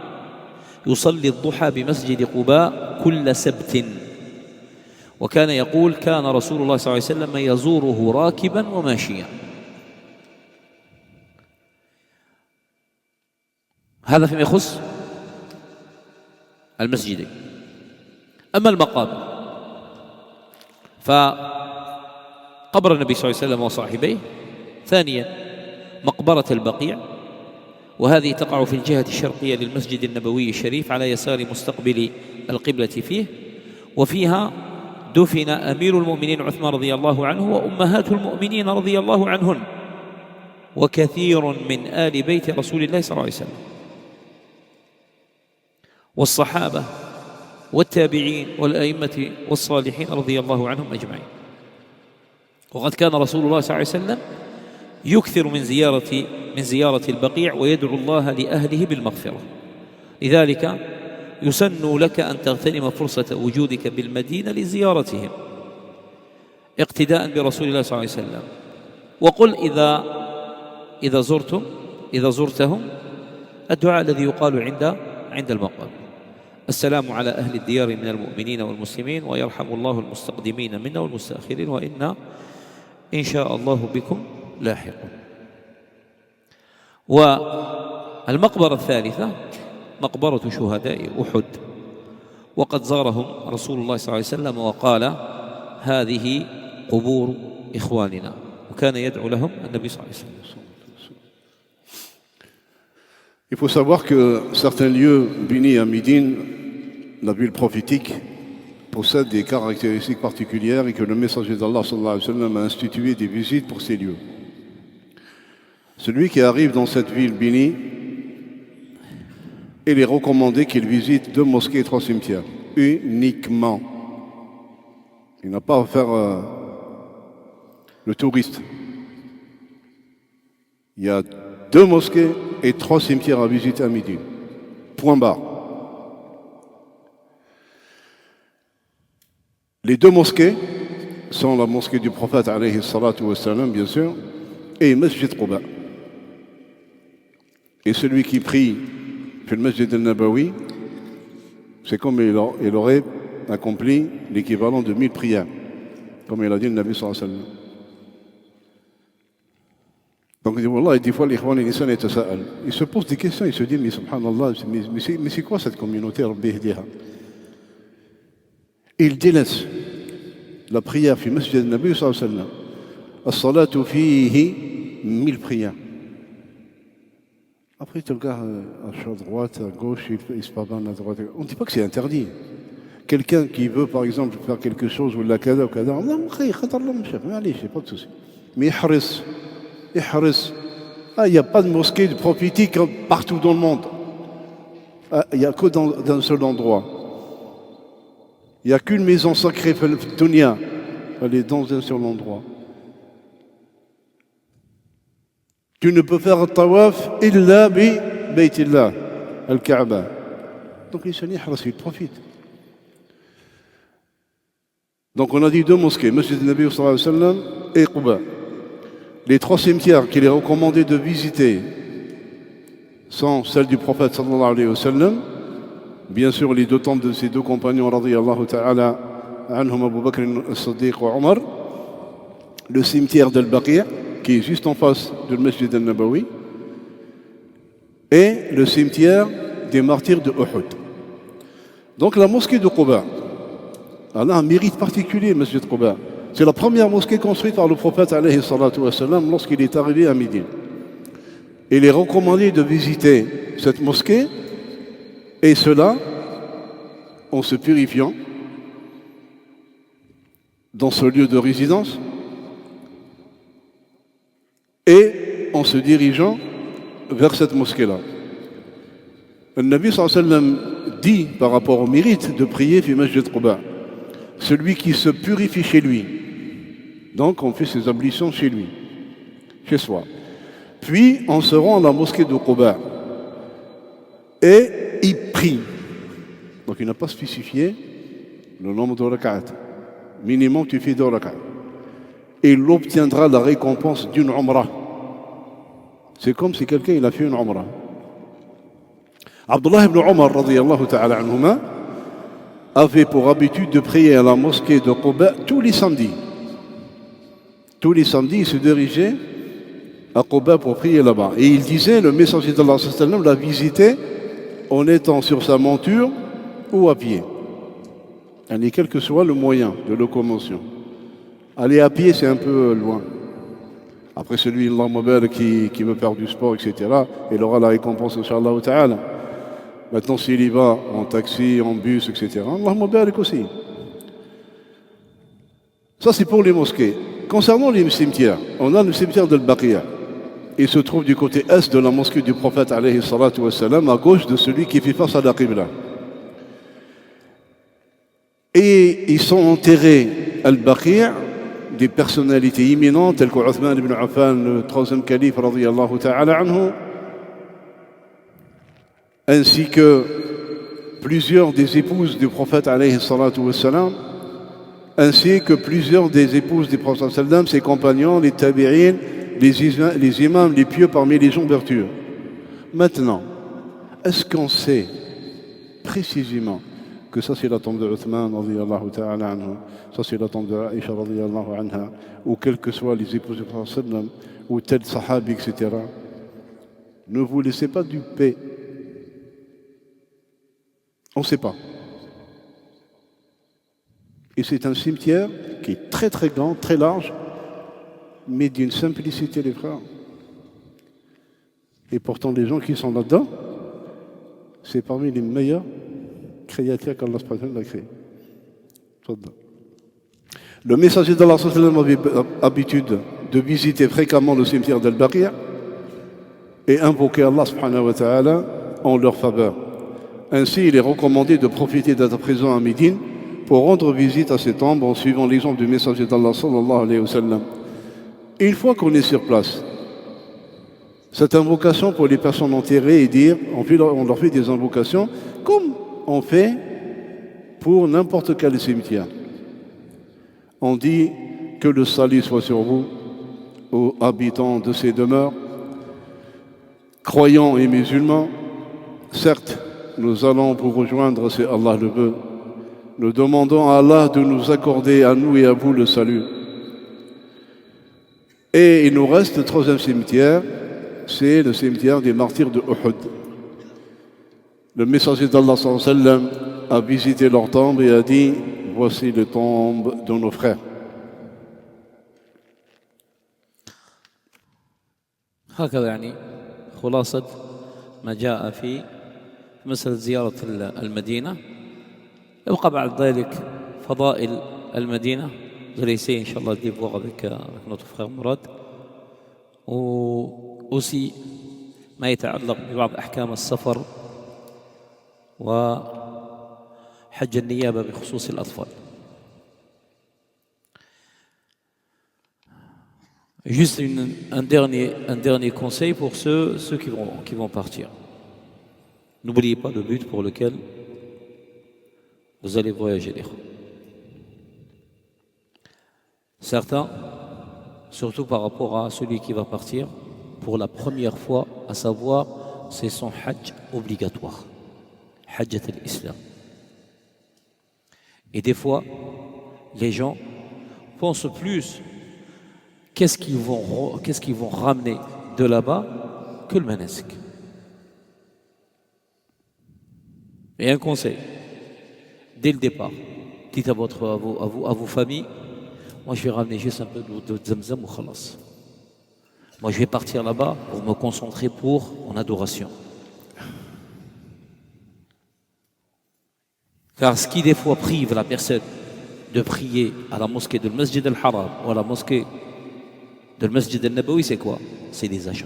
Speaker 2: يصلي الضحى بمسجد قباء كل سبت، وكان يقول: كان رسول الله صلى الله عليه وسلم يزوره راكبا وماشيا. هذا فيما يخص المسجدين. أما المقابر فقبر النبي صلى الله عليه وسلم وصاحبيه. ثانيا مقبرة البقيع، وهذه تقع في الجهة الشرقية للمسجد النبوي الشريف على يسار مستقبل القبلة فيه، وفيها دفن أمير المؤمنين عثمان رضي الله عنه وأمهات المؤمنين رضي الله عنهن وكثير من آل بيت رسول الله صلى الله عليه وسلم والصحابة والتابعين والأئمة والصالحين رضي الله عنهم أجمعين. وقد كان رسول الله صلى الله عليه وسلم يكثر من زيارة البقيع ويدعو الله لأهله بالمغفرة. لذلك يسن لك أن تغتنم فرصة وجودك بالمدينة لزيارتهم اقتداء برسول الله صلى الله عليه وسلم. وقل إذا زرتهم الدعاء الذي يقال عند المقام: السلام على أهل الديار من المؤمنين والمسلمين ويرحم الله المستقدمين منا والمستأخرين وإنا إن شاء الله بكم لاحقون. والمقبرة الثالثة مقبرة شهداء أحد، وقد زارهم رسول الله صلى الله عليه وسلم وقال: هذه قبور إخواننا، وكان يدعو لهم النبي صلى الله عليه وسلم.
Speaker 3: Il faut savoir que certains lieux bénis à Médine, la ville prophétique, possèdent des caractéristiques particulières et que le messager d'Allah sallallahu alayhi wa sallam a institué des visites pour ces lieux. Celui qui arrive dans cette ville bénie, il est recommandé qu'il visite 2 mosquées et 3 cimetières, uniquement. Il n'a pas à faire le touriste. Il y a 2 mosquées et 3 cimetières à visiter à Médine. Point barre. Les 2 mosquées sont la mosquée du prophète alayhi salatu wa salam, bien sûr, et Masjid Quba. Et celui qui prie في المسجد النبوي, c'est comme il aurait accompli l'équivalent de 1000 prières, comme il a dit le Nabi sallallahu alayhi wa sallam. Donc, Wallah, des fois, il se pose des questions, il se dit, mais subhanallah, mais c'est quoi cette communauté, Rabbi Hdiha? Il délaisse la prière في مسجد النبي صلى الله عليه وسلم. الصلاة فيه 1000 prières. Après, tu regardes à droite, à gauche, il se parle à droite. On ne dit pas que c'est interdit. Quelqu'un qui veut, par exemple, faire quelque chose, ou la kada, ou kada, non, allez, c'est pas de souci. Mais il n'y a pas de mosquée prophétique partout dans le monde. Il n'y a que dans un seul endroit. Il n'y a qu'une maison sacrée, Dunya. Elle est dans un seul endroit. Tu ne peux faire tawaf illa bi Baytillah, al-Kaaba. Donc il profite. Donc on a dit 2 mosquées, Masjid al-Nabi sallallahu alayhi wa sallam et Quba. Les 3 cimetières qu'il est recommandé de visiter sont celles du prophète sallallahu alayhi wa sallam. Bien sûr, les 2 tombes de ses 2 compagnons, radiyallahu ta'ala anhum, Abu Bakr as-Siddiq wa Omar. Le cimetière d'Al-Baqi', qui est juste en face du Masjid al-Nabawi, et le cimetière des martyrs de Uhud. Donc la mosquée de Quba, elle a un mérite particulier, Masjid Quba. C'est la première mosquée construite par le prophète alayhi salatu wa salam lorsqu'il est arrivé à Médine. Il est recommandé de visiter cette mosquée, et cela en se purifiant dans ce lieu de résidence et en se dirigeant vers cette mosquée-là. Le Nabi sallallahu alayhi wa sallam dit par rapport au mérite de prier fi Masjid Quba, celui qui se purifie chez lui. Donc on fait ses ablutions chez lui, chez soi. Puis on se rend à la mosquée de Quba et il prie. Donc il n'a pas spécifié le nombre de rak'at. Minimum tu fais 2 rak'at. Et il obtiendra la récompense d'une umrah. C'est comme si quelqu'un il a fait une umrah. Abdullah ibn Omar radiyallahu ta'ala anhuma avait pour habitude de prier à la mosquée de Quba tous les samedis. Tous les samedis, il se dirigeait à Quba pour prier là-bas. Et il disait, le messager d'Allah sallallahu alayhi wa sallam l'a visité en étant sur sa monture ou à pied. Et quel que soit le moyen de locomotion. Aller à pied, c'est un peu loin. Après celui qui veut faire du sport, etc., il aura la récompense, Inch'Allah ta'ala. Maintenant, s'il y va en taxi, en bus, etc., Allahumma barik aussi. Ça, c'est pour les mosquées. Concernant les cimetières, on a le cimetière d'Al-Baqi'. Il se trouve du côté est de la mosquée du prophète, alayhi salatu wa salam, à gauche de celui qui fait face à la Qibla. Et ils sont enterrés Al-Baqi' des personnalités imminentes telles que Uthman ibn Affan, le troisième calife, radiyallahu ta'ala anhu, ainsi que plusieurs des épouses du prophète, alayhi salatu wassalam, ainsi que plusieurs des épouses du prophète, sallam, ses compagnons, les tabi'in, les imams, les pieux parmi les gens vertueux. Maintenant, est-ce qu'on sait précisément que ça c'est la tombe de Uthman, radiyallahu ta'ala anhu, ça c'est la tombe de Aïcha, radiyallahu anha, ou quelles que soient les épouses du prophète, sallam, ou tel sahabi, etc. Ne vous laissez pas duper. On ne sait pas. Et c'est un cimetière qui est très très grand, très large, mais d'une simplicité, les frères. Et pourtant, les gens qui sont là-dedans, c'est parmi les meilleures créatures qu'Allah a créées. Le messager d'Allah avait l'habitude de visiter fréquemment le cimetière d'Al-Baqi' et invoquer Allah subhanahu wa ta'ala en leur faveur. Ainsi, il est recommandé de profiter d'être présent à Médine pour rendre visite à ces tombes en suivant l'exemple du messager d'Allah sallallahu alayhi wa sallam. Et une fois qu'on est sur place, cette invocation pour les personnes enterrées et dire, on leur fait des invocations comme on fait pour n'importe quel cimetière. On dit que le salut soit sur vous, aux habitants de ces demeures, croyants et musulmans. Certes, nous allons vous rejoindre si Allah le veut. Nous demandons à Allah de nous accorder à nous et à vous le salut. Et il nous reste le troisième cimetière, c'est le cimetière des martyrs de Uhud. Le messager d'Allah sallallahu alayhi wa sallam a visité leur tombe et a dit: voici les tombes de nos frères.
Speaker 2: هكذا يعني خلاصة ما جاء في مسألة زيارة المدينة. يبقى بعد ذلك فضائل المدينة. Vous allez essayer, Inch'Allah, de les voir avec notre frère Mourad. وأوصي ما يتعلق ببعض أحكام السفر وحج النيابة بخصوص الأطفال. Juste un dernier conseil pour ceux qui vont partir. N'oubliez pas le but pour lequel vous allez voyager. Certains, surtout par rapport à celui qui va partir pour la première fois, à savoir, c'est son hajj obligatoire, hajjat al-Islam. Et des fois, les gens pensent plus qu'est-ce qu'ils vont ramener de là-bas que le manasik. Et un conseil, dès le départ, dites à vos familles: moi je vais ramener juste un peu d'eau de Zamzam ou khalas. Moi je vais partir là-bas pour me concentrer pour mon adoration. Car ce qui des fois prive la personne de prier à la mosquée de Masjid al-Haram ou à la mosquée de Masjid al-Nabawi, c'est quoi? C'est des achats.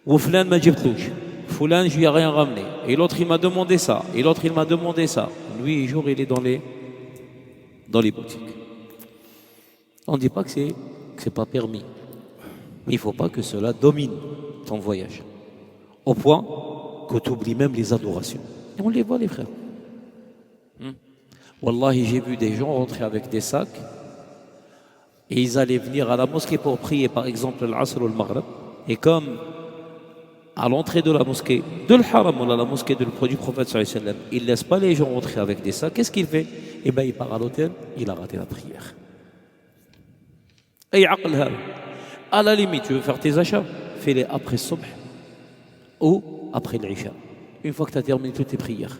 Speaker 2: Ou Flan m'a jibtlouch, Foulan je lui ai rien ramené, et l'autre il m'a demandé ça, et l'autre il m'a demandé ça. Lui, jour il est dans les boutiques. On ne dit pas que c'est pas permis. Mais il ne faut pas que cela domine ton voyage. Au point que tu oublies même les adorations. Et on les voit, les frères. Wallahi, j'ai vu des gens rentrer avec des sacs et ils allaient venir à la mosquée pour prier, par exemple, l'Asr ou le Maghrib. Et comme à l'entrée de la mosquée de l'Haram ou à la mosquée du prophète sallallahu alayhi wa sallam, il ne laisse pas les gens rentrer avec des sacs, qu'est-ce qu'il fait? Eh bien, il part à l'hôtel, il a raté la prière. Et à la limite, tu veux faire tes achats, fais-les après le subh ou après l'isha. Une fois que tu as terminé toutes tes prières.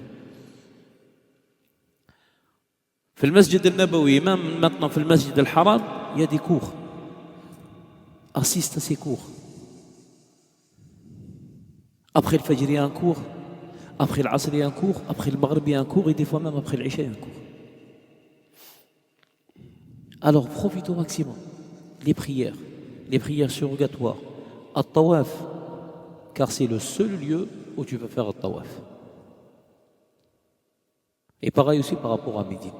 Speaker 2: Dans le masjid al-Nabawi, même maintenant dans le masjid al-Haram, il y a des cours. Assiste à ces cours. Après le Fajr, il y a un cours. Après l'Asr, il y a un cours. Après le Maghrib, il y a un cours. Et des fois même après l'Isha, il y a un cours. Alors profite au maximum. Les prières surrogatoires, at-tawaf, car c'est le seul lieu où tu peux faire at-tawaf. Et pareil aussi par rapport à Médine.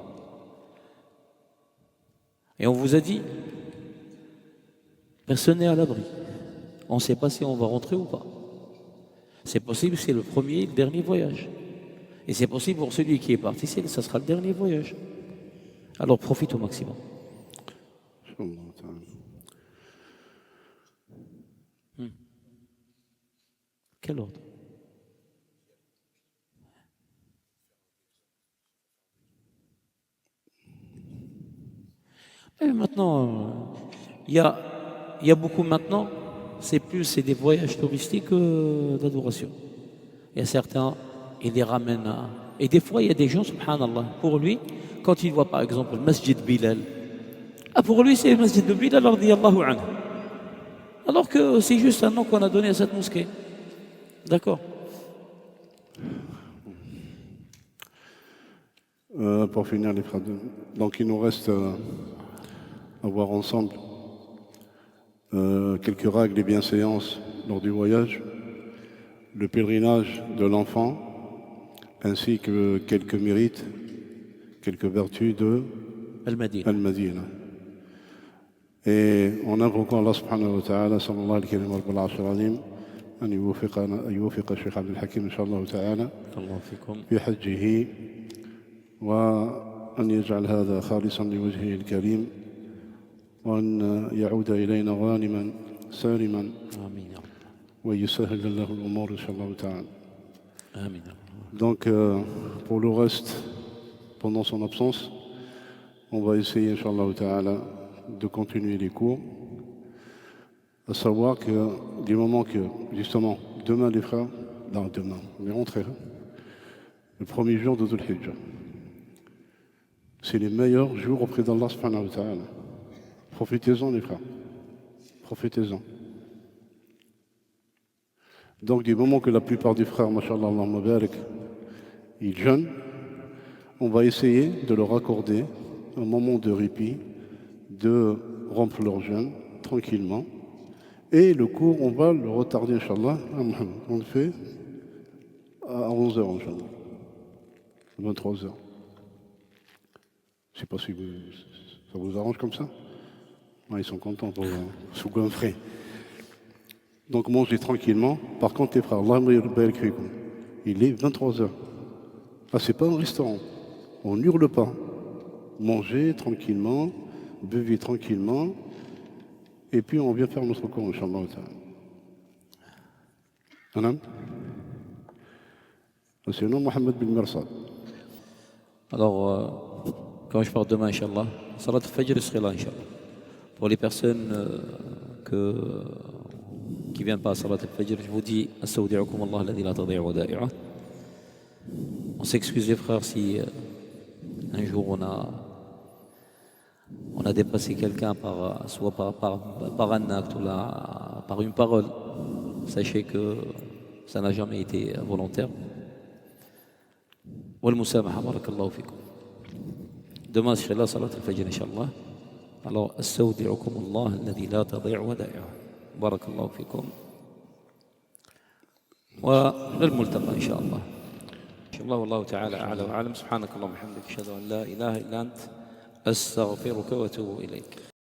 Speaker 2: Et on vous a dit, personne n'est à l'abri. On ne sait pas si on va rentrer ou pas. C'est possible, c'est le premier et le dernier voyage. Et c'est possible pour celui qui est parti, ça sera le dernier voyage. Alors profite au maximum. Quel ordre? Et maintenant, il y a beaucoup maintenant, c'est des voyages touristiques d'adoration. Il y a certains, ils les ramènent à... Et des fois, il y a des gens, subhanallah, pour lui, quand il voit par exemple le masjid Bilal, pour lui, c'est le masjid de Bilal, radiyallahu anhu. Alors que c'est juste un nom qu'on a donné à cette mosquée. D'accord.
Speaker 3: Pour finir, les frères, donc il nous reste à voir ensemble quelques règles et bienséances lors du voyage, le pèlerinage de l'enfant, ainsi que quelques mérites, quelques vertus de Al-Madina. Et en invoquant Allah subhanahu wa ta'ala, sallallahu alayhi wa sallam, أن يوفق الشيخ عبد الحكيم إن شاء الله تعالى في حجه وأن يجعل هذا خالصا لوجهه الكريم وأن يعود إلينا غانما سالما ويسهل له الأمور إن شاء الله تعالى. Donc pour le reste, pendant son absence, on va essayer Inch'Allah ta'ala de continuer les cours. À savoir que du moment que, justement, demain les frères, non demain, on est rentré, le premier jour de Dhul Hijjah, c'est les meilleurs jours auprès d'Allah subhanahu wa ta'ala. Profitez-en les frères, profitez-en. Donc du moment que la plupart des frères, mashallah, Allahumma barik, ils jeûnent, on va essayer de leur accorder un moment de répit, de rompre leur jeûne tranquillement. Et le cours, on va le retarder, Inch'Allah. On le fait à 11h, Inch'Allah. 23h. Je ne sais pas si ça vous arrange comme ça. Ouais, ils sont contents pour sous goinfrer. Donc mangez tranquillement. Par contre, les frères, Allah il est 23h. Ah, c'est pas un restaurant. On n'hurle pas. Mangez tranquillement, buvez tranquillement. Et puis on vient faire notre cours, Inch'Allah. Madame? C'est le nom Mohamed bin Mersad.
Speaker 2: Alors, quand je pars demain, Inch'Allah, Salat al-Fajr serait là, Inch'Allah. Pour les personnes qui ne viennent pas à Salat al-Fajr, je vous dis, Astawdi'ukum Allah alladhi la tadi'u wada'i'ah. On s'excuse les frères si un jour on a dépassé quelqu'un soit par un acte ou par une parole. Sachez que ça n'a jamais été volontaire. والمسامحة بارك الله فيكم. Demain, je serai là, Salat al-Fajr, Inch'Allah. Alors, أستودعكم الله الذي لا تضيع ودائعه. بارك الله فيكم. وللملتقى إن شاء الله. إن شاء الله والله تعالى أعلى وأعلم. سبحانك اللهم وبحمدك أشهد أن لا إله إلا أنت أستغفرك وأتوب إليك.